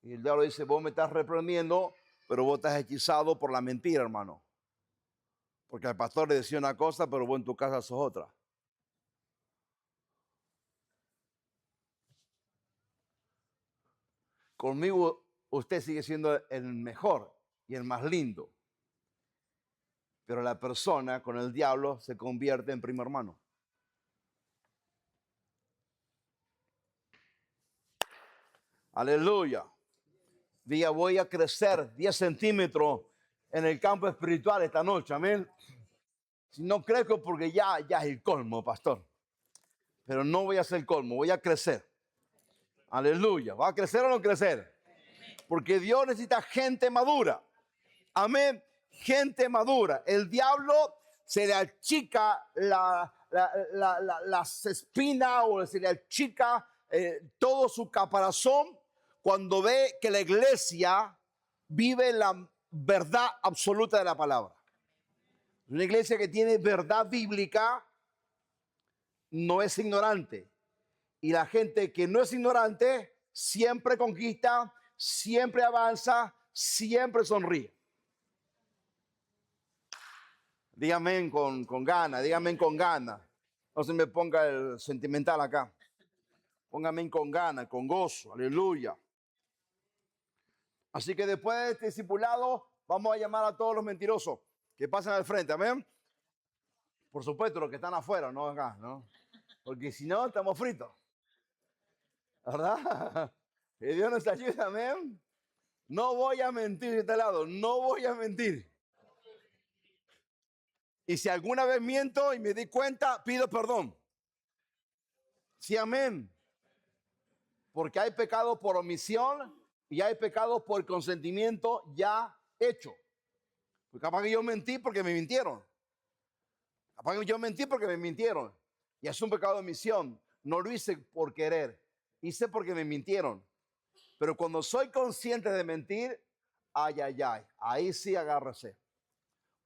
Y el diablo dice, vos me estás reprendiendo, pero vos estás hechizado por la mentira, hermano. Porque al pastor le decía una cosa, pero vos en tu casa sos otra. Conmigo usted sigue siendo el mejor y el más lindo. Pero la persona con el diablo se convierte en primo hermano. Aleluya. Diga, voy a crecer 10 centímetros en el campo espiritual esta noche. Amén. Si no crezco porque ya es el colmo, pastor. Pero no voy a ser el colmo, voy a crecer. Aleluya. ¿Va a crecer o no crecer? Porque Dios necesita gente madura. Amén. Gente madura. El diablo se le achica las espinas o se le achica todo su caparazón cuando ve que la iglesia vive la verdad absoluta de la palabra. Una iglesia que tiene verdad bíblica no es ignorante. Y la gente que no es ignorante siempre conquista, siempre avanza, siempre sonríe. Dígame con ganas, dígame con ganas. No se me ponga el sentimental acá. Póngame con ganas, con gozo, aleluya. Así que después de este discipulado, vamos a llamar a todos los mentirosos que pasen al frente, amén. Por supuesto, los que están afuera, no acá, ¿no? Porque si no, estamos fritos. ¿Verdad? Que Dios nos ayude, amén. No voy a mentir de este lado, no voy a mentir. Y si alguna vez miento y me di cuenta, pido perdón. Sí, amén. Porque hay pecado por omisión y hay pecado por consentimiento ya hecho. Porque capaz que yo mentí porque me mintieron. Capaz que yo mentí porque me mintieron. Y es un pecado de omisión. No lo hice por querer. Hice porque me mintieron. Pero cuando soy consciente de mentir, ay, ay, ay. Ahí sí agárrese.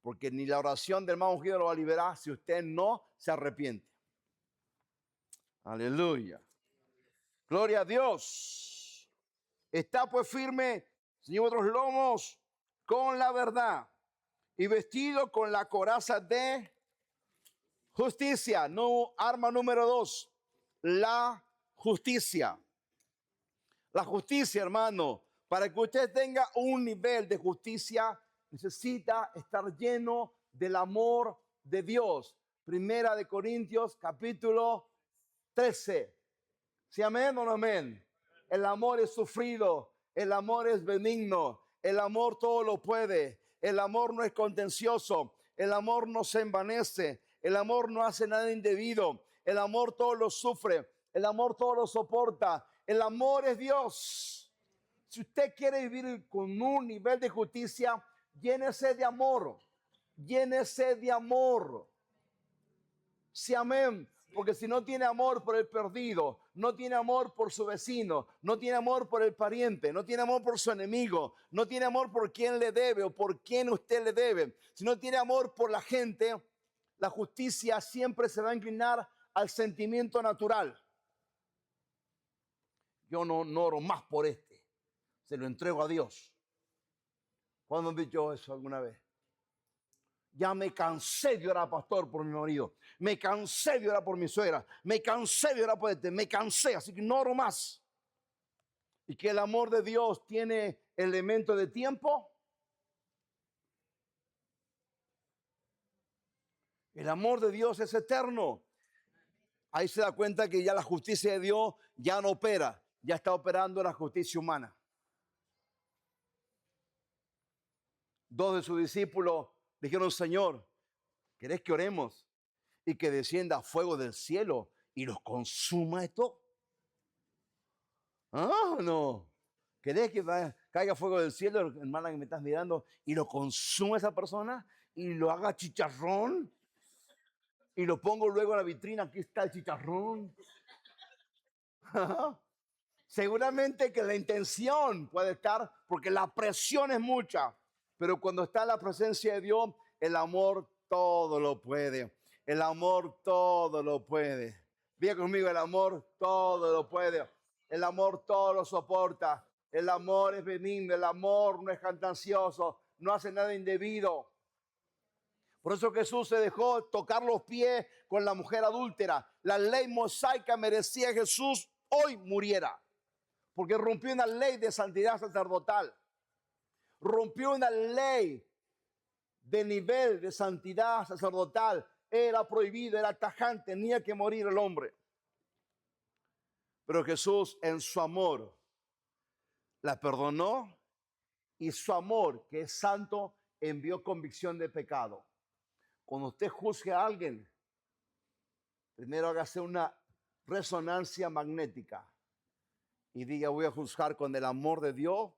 Porque ni la oración del hermano ungido lo va a liberar si usted no se arrepiente. Aleluya. Gloria a Dios. Está pues firme, Señor, otros lomos con la verdad y vestido con la coraza de justicia. No, arma número 2, la justicia. La justicia, hermano, para que usted tenga un nivel de justicia, necesita estar lleno del amor de Dios. Primera de Corintios, capítulo 13. ¿Sí, amén o no amén? El amor es sufrido, el amor es benigno, el amor todo lo puede, el amor no es contencioso, el amor no se envanece, el amor no hace nada indebido, el amor todo lo sufre, el amor todo lo soporta, el amor es Dios. Si usted quiere vivir con un nivel de justicia, llénese de amor, llénese de amor. Sí, amén. Porque si no tiene amor por el perdido, no tiene amor por su vecino, no tiene amor por el pariente, no tiene amor por su enemigo, no tiene amor por quien le debe o por quien usted le debe, si no tiene amor por la gente, la justicia siempre se va a inclinar al sentimiento natural. Yo no oro más por este, se lo entrego a Dios. ¿Cuándo han dicho eso alguna vez? Ya me cansé de orar, pastor, por mi marido. Me cansé de orar por mi suegra. Me cansé de orar por este. Me cansé, así que no oro más. Y que el amor de Dios tiene elemento de tiempo. El amor de Dios es eterno. Ahí se da cuenta que ya la justicia de Dios ya no opera. Ya está operando la justicia humana. 2 de sus discípulos dijeron, Señor, ¿querés que oremos y que descienda fuego del cielo y los consuma esto? Ah, no. ¿Querés que caiga fuego del cielo, hermana que me estás mirando, y lo consuma esa persona y lo haga chicharrón? Y lo pongo luego en la vitrina, aquí está el chicharrón. Seguramente que la intención puede estar, porque la presión es mucha, pero cuando está la presencia de Dios, el amor todo lo puede. El amor todo lo puede. Diga conmigo, el amor todo lo puede. El amor todo lo soporta. El amor es benigno. El amor no es jactancioso. No hace nada indebido. Por eso Jesús se dejó tocar los pies con la mujer adúltera. La ley mosaica merecía que Jesús hoy muriera. Porque rompió una ley de santidad sacerdotal. Rompió una ley de nivel de santidad sacerdotal. Era prohibido, era tajante, tenía que morir el hombre. Pero Jesús en su amor la perdonó y su amor, que es santo, envió convicción de pecado. Cuando usted juzgue a alguien, primero hágase una resonancia magnética y diga, voy a juzgar con el amor de Dios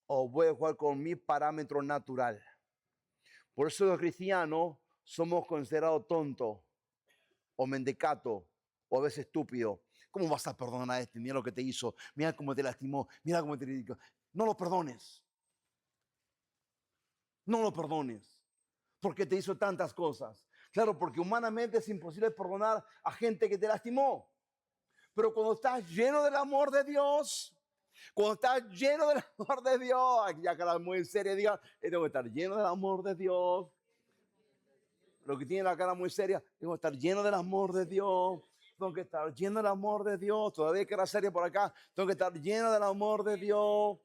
o voy a jugar con mi parámetro natural. Por eso los cristianos somos considerados tontos o mendicatos o a veces estúpidos, ¿Cómo vas a perdonar a este? Mira lo que te hizo, mira cómo te lastimó, mira cómo te criticó. No lo perdones. No lo perdones, porque te hizo tantas cosas. Claro, porque humanamente es imposible perdonar a gente que te lastimó. Pero cuando estás lleno del amor de Dios, cuando estás lleno del amor de Dios, aquí ya cara muy seria, diga, tengo que estar lleno del amor de Dios. Lo que tiene la cara muy seria, tengo que estar lleno del amor de Dios. Tengo que estar lleno del amor de Dios. Todavía hay cara seria por acá. Tengo que estar lleno del amor de Dios.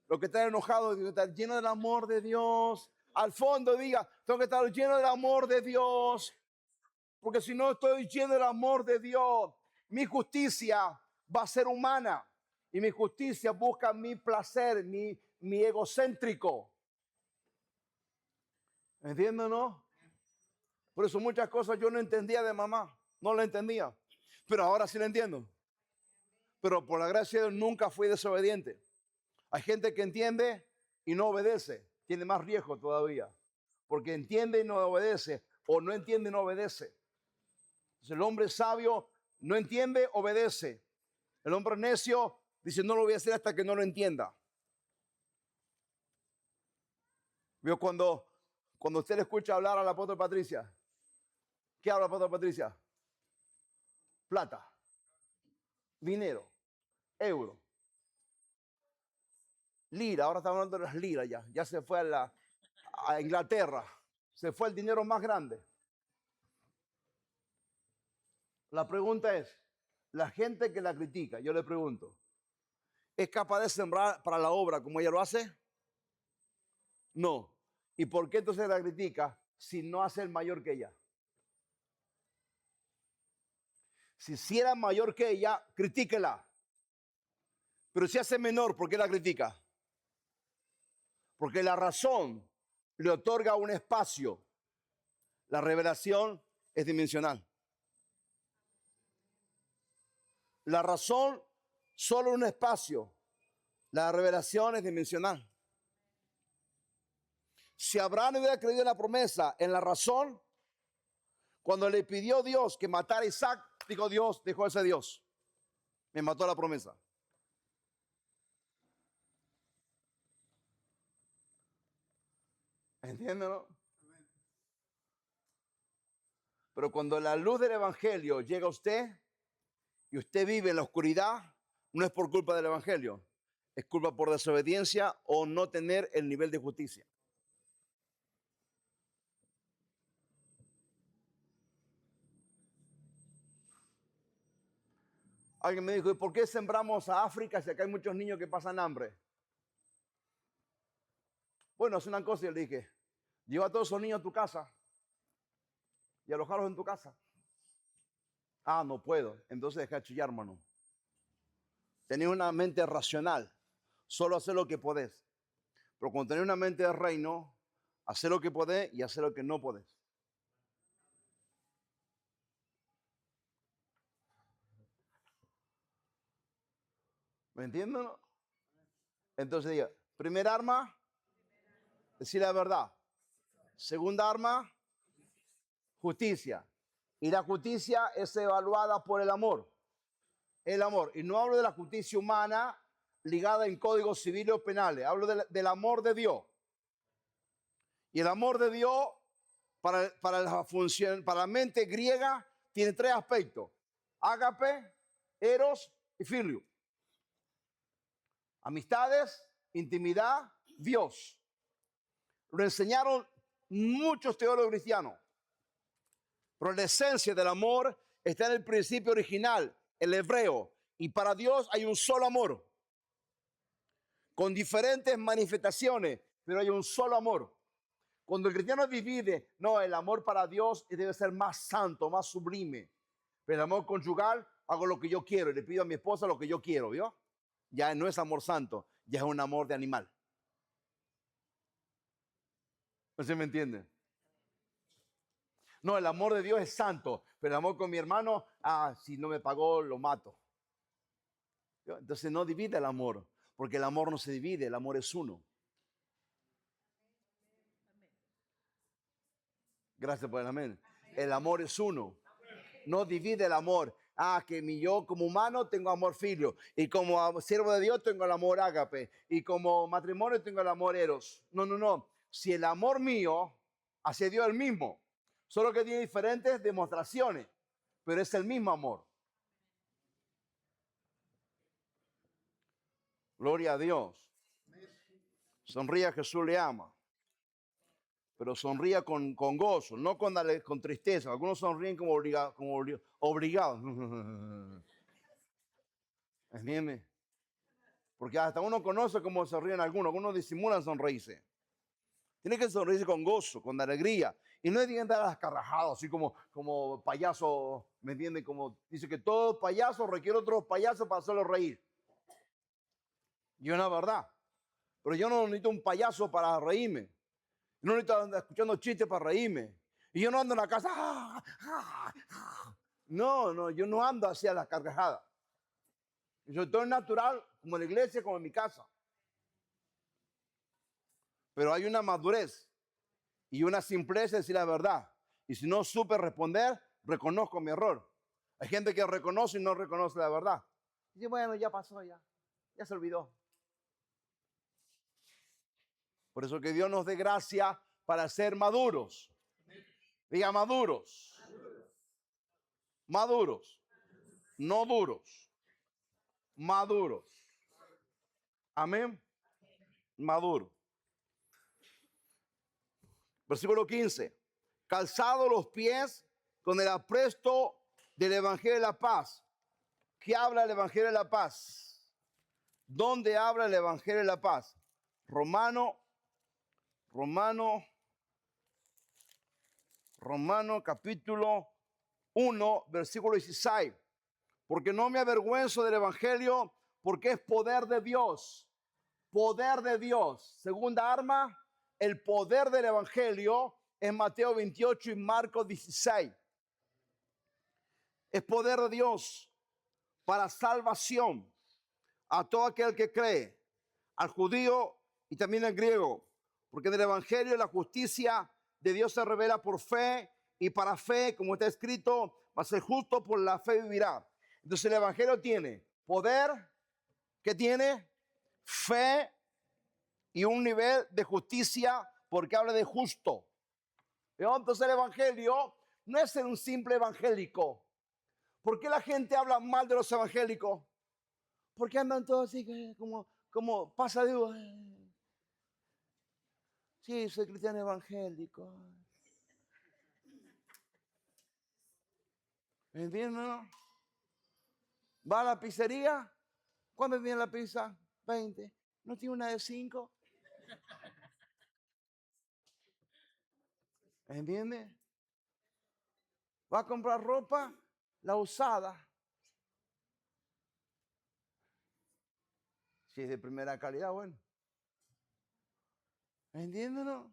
Lo que está enojado, tengo que estar lleno del amor de Dios. Al fondo diga, tengo que estar lleno del amor de Dios. Porque si no estoy lleno del amor de Dios, mi justicia va a ser humana. Y mi justicia busca mi placer, mi egocéntrico. ¿Entienden, no? Por eso muchas cosas yo no entendía de mamá. No la entendía. Pero ahora sí la entiendo. Pero por la gracia de Dios nunca fui desobediente. Hay gente que entiende y no obedece. Tiene más riesgo todavía. Porque entiende y no obedece. O no entiende y no obedece. Entonces, el hombre sabio no entiende, obedece. El hombre necio dice, no lo voy a hacer hasta que no lo entienda. ¿Vio cuando usted le escucha hablar a la apóstol Patricia? ¿Qué habla la apóstol Patricia? Plata, dinero, euro, lira. Ahora estamos hablando de las liras ya. Ya se fue a Inglaterra. Se fue el dinero más grande. La pregunta es, la gente que la critica, yo le pregunto, ¿es capaz de sembrar para la obra como ella lo hace? No. ¿Y por qué entonces la critica si no hace el mayor que ella? Si era mayor que ella, critíquela. Pero si hace menor, ¿por qué la critica? Porque la razón le otorga un espacio. La revelación es dimensional. La razón solo un espacio. La revelación es dimensional. Si Abraham hubiera creído en la promesa, en la razón, cuando le pidió Dios que matara a Isaac, dijo Dios, dejó ese Dios. Me mató la promesa. ¿Entienden? Pero cuando la luz del evangelio llega a usted y usted vive en la oscuridad, no es por culpa del evangelio, es culpa por desobediencia o no tener el nivel de justicia. Alguien me dijo, ¿y por qué sembramos a África si acá hay muchos niños que pasan hambre? Bueno, es una cosa, yo le dije, lleva a todos esos niños a tu casa y alojarlos en tu casa. Ah, no puedo. Entonces deja de chillar, hermano. Tenés una mente racional, solo hacer lo que podés. Pero cuando tenés una mente de reino, hacer lo que podés y hacer lo que no podés. ¿Me entienden? Entonces diga, primer arma, decir la verdad. Segunda arma, justicia. Y la justicia es evaluada por el amor. El amor. Y no hablo de la justicia humana ligada en códigos civiles o penales. Hablo del amor de Dios. Y el amor de Dios para la función, para la mente griega, tiene tres aspectos: ágape, eros y filio. Amistades, intimidad, Dios. Lo enseñaron muchos teólogos cristianos. Pero la esencia del amor está en el principio original, el hebreo. Y para Dios hay un solo amor, con diferentes manifestaciones, pero hay un solo amor. Cuando el cristiano divide, no, el amor para Dios debe ser más santo, más sublime. Pero el amor conyugal, hago lo que yo quiero y le pido a mi esposa lo que yo quiero, ¿vio? Ya no es amor santo, ya es un amor de animal. ¿No se me entiende? No, el amor de Dios es santo, pero el amor con mi hermano, si no me pagó, lo mato. Entonces no divide el amor, porque el amor no se divide, el amor es uno. Gracias por el amén. El amor es uno. No divide el amor. Que yo como humano tengo amor filio, y como siervo de Dios tengo el amor ágape, y como matrimonio tengo el amor eros. No, no, no. Si el amor mío hacia Dios es el mismo, solo que tiene diferentes demostraciones, pero es el mismo amor. Gloria a Dios. Sonría, Jesús le ama. Pero sonría con gozo, no con tristeza. Algunos sonríen como obligados. ¿Entiendes? Porque hasta uno conoce cómo sonríen algunos disimulan sonreírse. Tiene que sonreírse con gozo, con alegría. Y no tiene que andar a las carrajadas, así como payaso, ¿me entienden? Como dice que todo payaso requiere otros payasos para hacerlo reír. Y es una verdad. Pero yo no necesito un payaso para reírme. No necesito andar escuchando chistes para reírme. Y yo no ando en la casa. No, yo no ando hacia las carcajadas. Yo estoy natural, como en la iglesia, como en mi casa. Pero hay una madurez y una simpleza de decir la verdad. Y si no supe responder, reconozco mi error. Hay gente que reconoce y no reconoce la verdad. Y dice, bueno, ya pasó, ya se olvidó. Por eso que Dios nos dé gracia para ser maduros. Diga maduros. Maduros. No duros. Maduros. Amén. Maduro. Versículo 15. Calzado los pies con el apresto del Evangelio de la paz. ¿Qué habla el Evangelio de la paz? ¿Dónde habla el Evangelio de la paz? Romano capítulo 1, versículo 16. Porque no me avergüenzo del Evangelio, porque es poder de Dios. Poder de Dios. Segunda arma, el poder del Evangelio en Mateo 28 y Marcos 16. Es poder de Dios para salvación a todo aquel que cree, al judío y también al griego. Porque en el Evangelio la justicia de Dios se revela por fe, y para fe, como está escrito, va a ser justo, por la fe vivirá. Entonces el Evangelio tiene poder, que tiene fe y un nivel de justicia, porque habla de justo. Entonces el Evangelio no es ser un simple evangélico. ¿Por qué la gente habla mal de los evangélicos? Porque andan todos así como pasa de... Sí, soy cristiano evangélico. ¿Me entiendes? ¿No? Va a la pizzería. ¿Cuándo viene la pizza? 20. ¿No tiene una de 5? ¿Me entiendes? Va a comprar ropa, la usada. Si es de primera calidad, bueno. ¿Me entiendes? ¿No?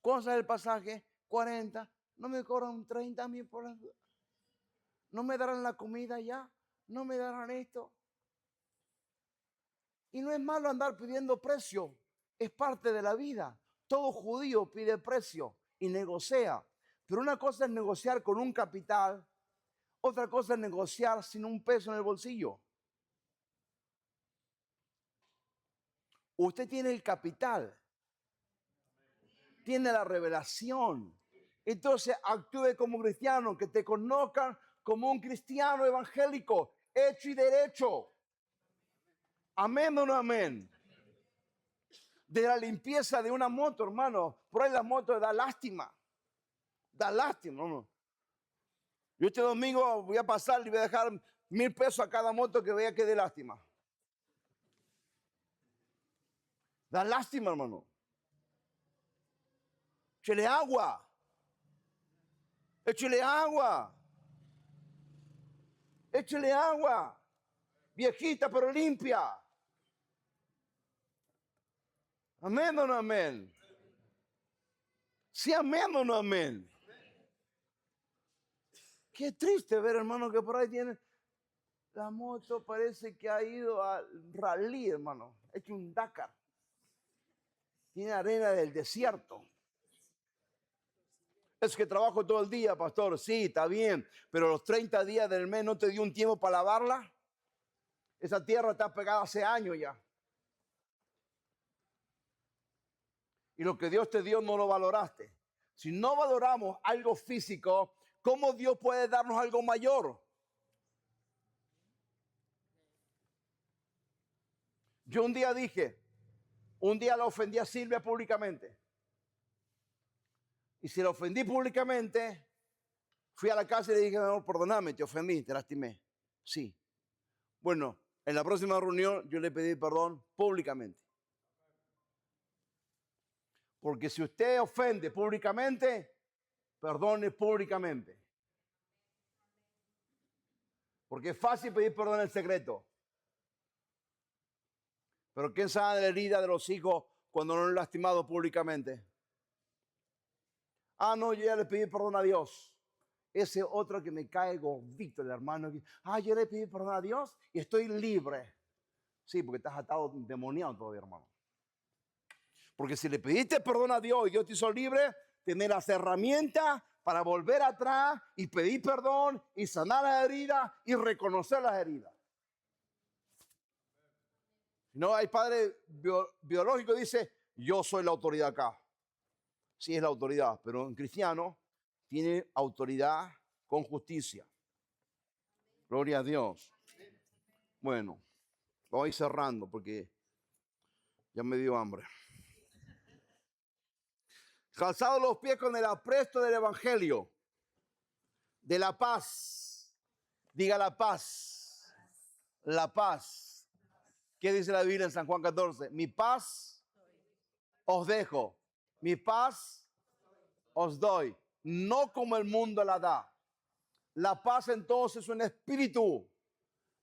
¿Cuánto sale el pasaje? 40. No me cobran 30 a mí por la... No me darán la comida ya. No me darán esto. Y no es malo andar pidiendo precio. Es parte de la vida. Todo judío pide precio y negocia. Pero una cosa es negociar con un capital. Otra cosa es negociar sin un peso en el bolsillo. Usted tiene el capital. Tiene la revelación. Entonces actúe como cristiano, que te conozcan como un cristiano evangélico, hecho y derecho. Amén o no amén. De la limpieza de una moto, hermano. Por ahí la moto da lástima. Da lástima, ¿no? Yo este domingo voy a pasar y voy a dejar 1,000 pesos a cada moto que vea que dé lástima. Da lástima, hermano. Échele agua. Échele agua. Échele agua. Viejita pero limpia. Amén o no amén. Sí, amén o no amén. Qué triste ver, hermano, que por ahí tienen la moto, parece que ha ido al rally, hermano. Ha hecho un Dakar. Tiene arena del desierto. Es que trabajo todo el día, pastor. Sí, está bien, pero los 30 días del mes no te dio un tiempo para lavarla. Esa tierra está pegada hace años ya. Y lo que Dios te dio no lo valoraste. Si no valoramos algo físico, ¿cómo Dios puede darnos algo mayor? Yo un día la ofendí a Silvia públicamente. Y si la ofendí públicamente, fui a la casa y le dije, no, perdóname, te ofendí, te lastimé. Sí. Bueno, en la próxima reunión yo le pedí perdón públicamente. Porque si usted ofende públicamente, perdone públicamente. Porque es fácil pedir perdón en secreto. Pero ¿quién sabe de la herida de los hijos cuando no lo han lastimado públicamente? Ah, no, yo ya le pedí perdón a Dios. Ese otro que me cae gordito, el hermano. Yo le pedí perdón a Dios y estoy libre. Sí, porque estás atado, demoniado todavía, hermano. Porque si le pediste perdón a Dios y Dios te hizo libre, tener las herramientas para volver atrás y pedir perdón y sanar las heridas y reconocer las heridas. No, hay padre biológico que dice, yo soy la autoridad acá. Sí es la autoridad, pero un cristiano tiene autoridad con justicia. Gloria a Dios. Bueno, voy cerrando porque ya me dio hambre. Calzados los pies con el apresto del evangelio, de la paz. Diga la paz. La paz. ¿Qué dice la Biblia en San Juan 14? Mi paz os dejo. Mi paz os doy. No como el mundo la da. La paz entonces es un espíritu.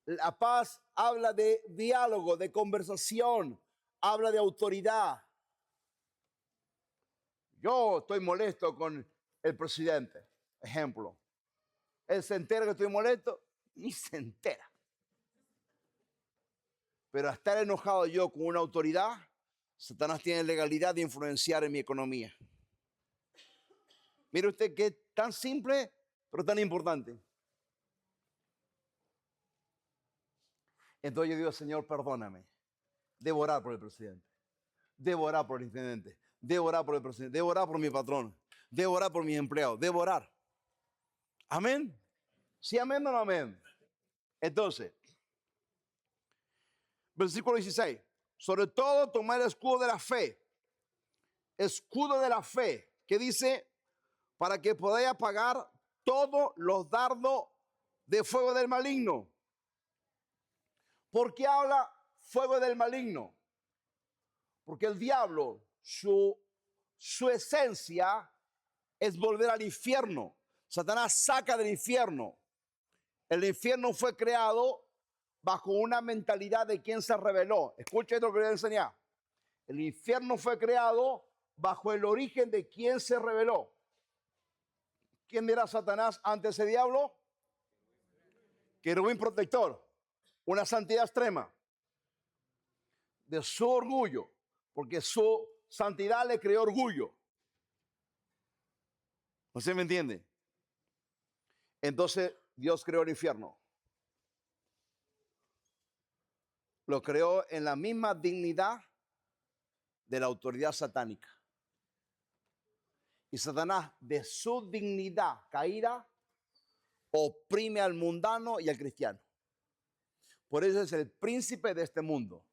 La paz habla de diálogo, de conversación. Habla de autoridad. Yo estoy molesto con el presidente. Ejemplo. Él se entera que estoy molesto, ni se entera. Pero a estar enojado yo con una autoridad, Satanás tiene legalidad de influenciar en mi economía. Mire usted que es tan simple, pero tan importante. Entonces yo digo, Señor, perdóname. Debo orar por el presidente. Debo orar por el intendente. Debo orar por el presidente. Debo orar por mi patrón. Debo orar por mis empleados. Debo orar. Amén. ¿Sí, amén o no amén? Entonces, versículo 16. Sobre todo tomar el escudo de la fe. Escudo de la fe. Que dice, para que podáis apagar todos los dardos de fuego del maligno. ¿Por qué habla fuego del maligno? Porque el diablo, su esencia es volver al infierno. Satanás saca del infierno. El infierno fue creado bajo una mentalidad de quien se rebeló. Escuchen lo que voy a enseñar. El infierno fue creado bajo el origen de quien se rebeló. ¿Quién era Satanás antes de diablo? Querubín protector. Una santidad extrema. De su orgullo. Porque su santidad le creó orgullo. ¿No se me entiende? Entonces Dios creó el infierno. Lo creó en la misma dignidad de la autoridad satánica. Y Satanás, de su dignidad caída, oprime al mundano y al cristiano. Por eso es el príncipe de este mundo.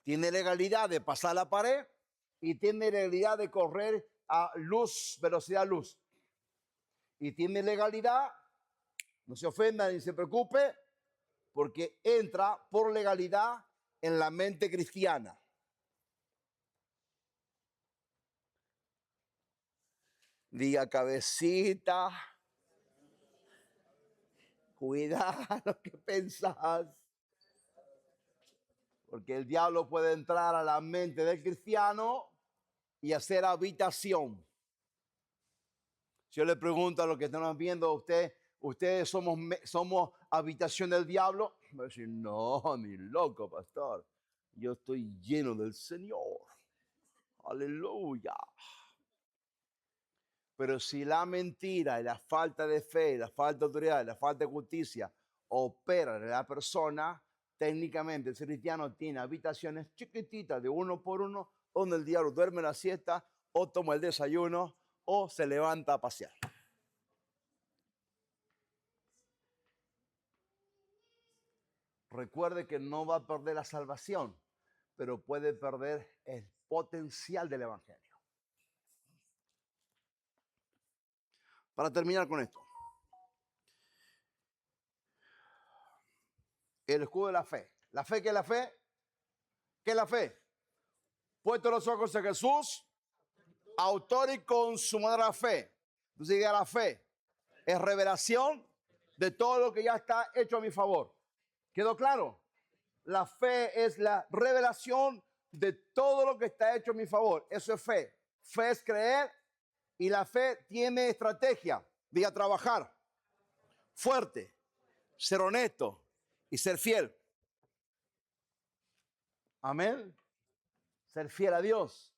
Tiene legalidad de pasar la pared y tiene legalidad de correr a luz, velocidad luz. Y tiene legalidad, no se ofenda ni se preocupe, porque entra por legalidad en la mente cristiana. Diga, cabecita, cuidado lo que pensás. Porque el diablo puede entrar a la mente del cristiano y hacer habitación. Si yo le pregunto a los que están viendo, ustedes somos habitación del diablo. Va a decir, no, ni loco, pastor. Yo estoy lleno del Señor. Aleluya. Pero si la mentira y la falta de fe, la falta de autoridad, y la falta de justicia opera en la persona, técnicamente el cristiano tiene habitaciones chiquititas de uno por uno, donde el diablo duerme la siesta, o toma el desayuno, o se levanta a pasear. Recuerde que no va a perder la salvación, pero puede perder el potencial del evangelio. Para terminar con esto, el escudo de la fe. ¿La fe qué es la fe? ¿Qué es la fe? Puesto los ojos en Jesús, autor y consumador de la fe. Entonces, la fe es revelación de todo lo que ya está hecho a mi favor. ¿Quedó claro? La fe es la revelación de todo lo que está hecho a mi favor. Eso es fe. Fe es creer y la fe tiene estrategia. Diga trabajar fuerte, ser honesto y ser fiel. Amén. Ser fiel a Dios.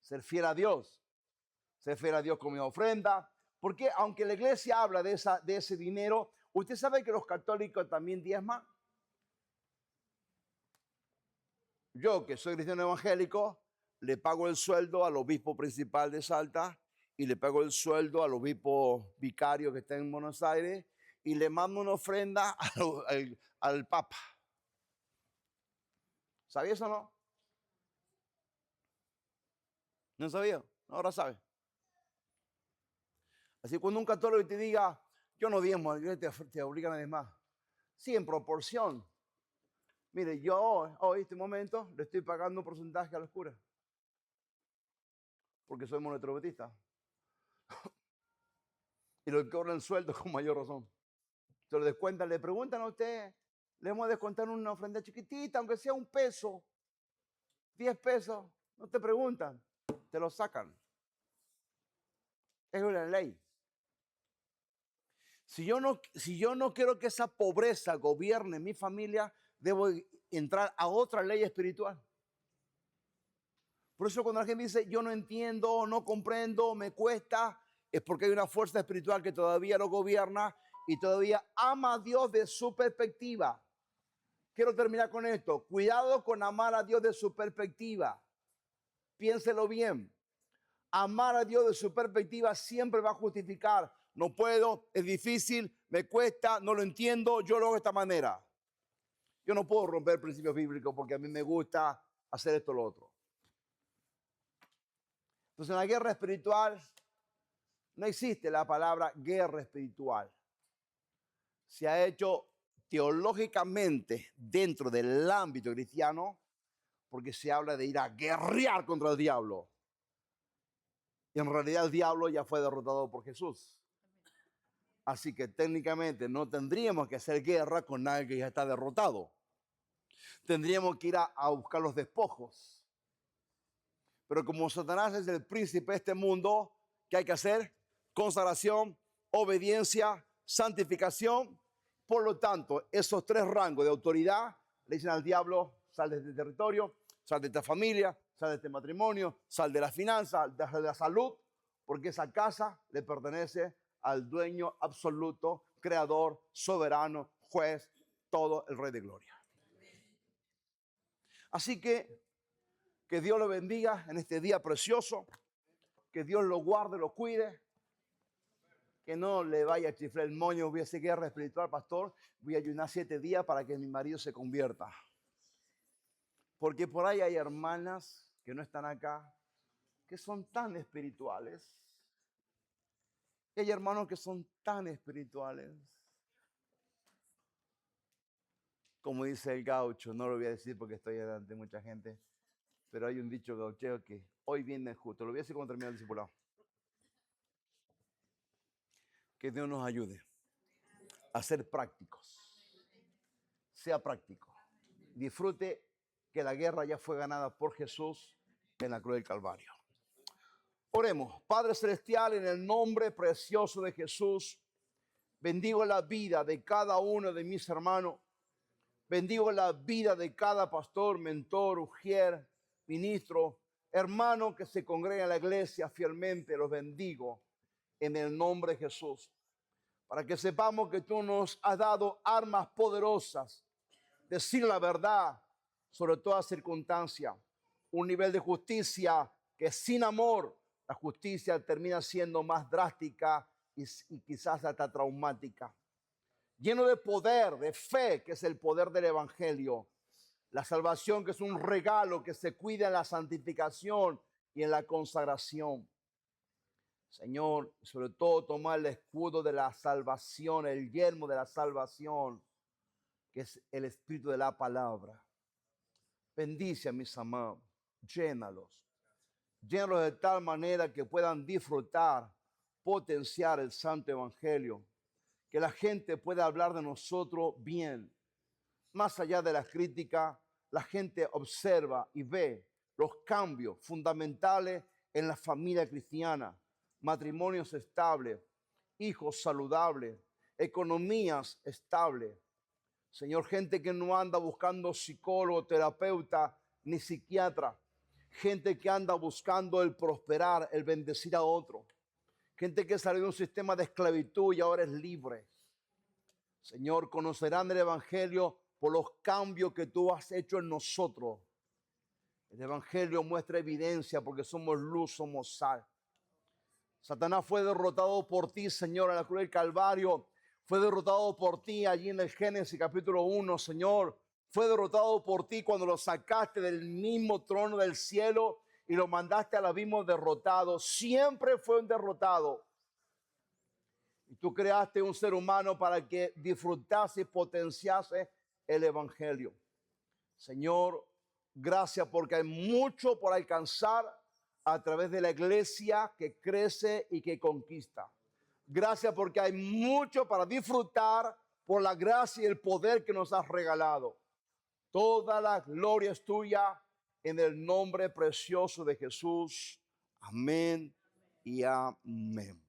Ser fiel a Dios. Ser fiel a Dios con mi ofrenda. Porque aunque la iglesia habla de ese dinero, ¿usted sabe que los católicos también diezman? Yo, que soy cristiano evangélico, le pago el sueldo al obispo principal de Salta y le pago el sueldo al obispo vicario que está en Buenos Aires y le mando una ofrenda al Papa. ¿Sabía eso o no? ¿No sabía? Ahora sabe. Así cuando un católico te diga, yo no diezmo, te obligan a diezmar. Sí, en proporción. Mire, yo hoy, este momento, le estoy pagando un porcentaje a los curas. Porque soy monotributista. Y lo que cobran el sueldo con mayor razón. Se lo descuentan, le preguntan a usted, le hemos de descontar una ofrenda chiquitita, aunque sea 1 peso, 10 pesos, no te preguntan, te lo sacan. Es una ley. Si yo no quiero que esa pobreza gobierne mi familia, debo entrar a otra ley espiritual. Por eso cuando la gente dice, yo no entiendo, no comprendo, me cuesta, es porque hay una fuerza espiritual que todavía lo gobierna y todavía ama a Dios de su perspectiva. Quiero terminar con esto. Cuidado con amar a Dios de su perspectiva. Piénselo bien. Amar a Dios de su perspectiva siempre va a justificar. No puedo, es difícil, me cuesta, no lo entiendo, yo lo hago de esta manera. Yo no puedo romper principios bíblicos porque a mí me gusta hacer esto o lo otro. Entonces, en la guerra espiritual no existe la palabra guerra espiritual. Se ha hecho teológicamente dentro del ámbito cristiano porque se habla de ir a guerrear contra el diablo. Y en realidad el diablo ya fue derrotado por Jesús. Así que técnicamente no tendríamos que hacer guerra con nadie que ya está derrotado. Tendríamos que ir a buscar los despojos. Pero como Satanás es el príncipe de este mundo, ¿qué hay que hacer? Consagración, obediencia, santificación. Por lo tanto, esos 3 rangos de autoridad le dicen al diablo, sal de este territorio, sal de esta familia, sal de este matrimonio, sal de la finanza, sal de la salud, porque esa casa le pertenece al dueño absoluto, creador, soberano, juez, todo el Rey de Gloria. Así que Dios lo bendiga en este día precioso, que Dios lo guarde, lo cuide, que no le vaya a chiflar el moño, voy a hacer guerra espiritual, pastor, voy a ayunar 7 días para que mi marido se convierta. Porque por ahí hay hermanas que no están acá, que son tan espirituales. Y hay hermanos que son tan espirituales. Como dice el gaucho, no lo voy a decir porque estoy delante de mucha gente, pero hay un dicho gaucheo que hoy viene justo. Lo voy a decir cuando termine el discipulado. Que Dios nos ayude a ser prácticos. Sea práctico. Disfrute que la guerra ya fue ganada por Jesús en la cruz del Calvario. Oremos. Padre Celestial, en el nombre precioso de Jesús, bendigo la vida de cada uno de mis hermanos. Bendigo la vida de cada pastor, mentor, ujier, ministro, hermano que se congrega en la iglesia fielmente. Los bendigo. en el nombre de Jesús. Para que sepamos que tú nos has dado armas poderosas, decir la verdad sobre toda circunstancia, un nivel de justicia que sin amor la justicia termina siendo más drástica y quizás hasta traumática. Lleno de poder, de fe, que es el poder del evangelio. La salvación, que es un regalo que se cuida en la santificación y en la consagración. Señor, sobre todo tomar el escudo de la salvación, el yelmo de la salvación, que es el espíritu de la palabra. Bendice a mis amados, llénalos de tal manera que puedan disfrutar, potenciar el santo evangelio, que la gente pueda hablar de nosotros bien. Más allá de la crítica, la gente observa y ve los cambios fundamentales en la familia cristiana, matrimonios estables, hijos saludables, economías estables. Señor, gente que no anda buscando psicólogo, terapeuta, ni psiquiatra. Gente que anda buscando el prosperar, el bendecir a otro. Gente que salió de un sistema de esclavitud y ahora es libre. Señor, conocerán el evangelio por los cambios que tú has hecho en nosotros. El evangelio muestra evidencia porque somos luz, somos sal. Satanás fue derrotado por ti, Señor, en la cruz del Calvario. Fue derrotado por ti allí en el Génesis capítulo 1, Señor. Fue derrotado por ti cuando lo sacaste del mismo trono del cielo y lo mandaste al abismo derrotado. Siempre fue un derrotado. Y tú creaste un ser humano para que disfrutase y potenciase el evangelio. Señor, gracias porque hay mucho por alcanzar a través de la iglesia que crece y que conquista. Gracias porque hay mucho para disfrutar por la gracia y el poder que nos has regalado. Toda la gloria es tuya en el nombre precioso de Jesús. Amén y amén.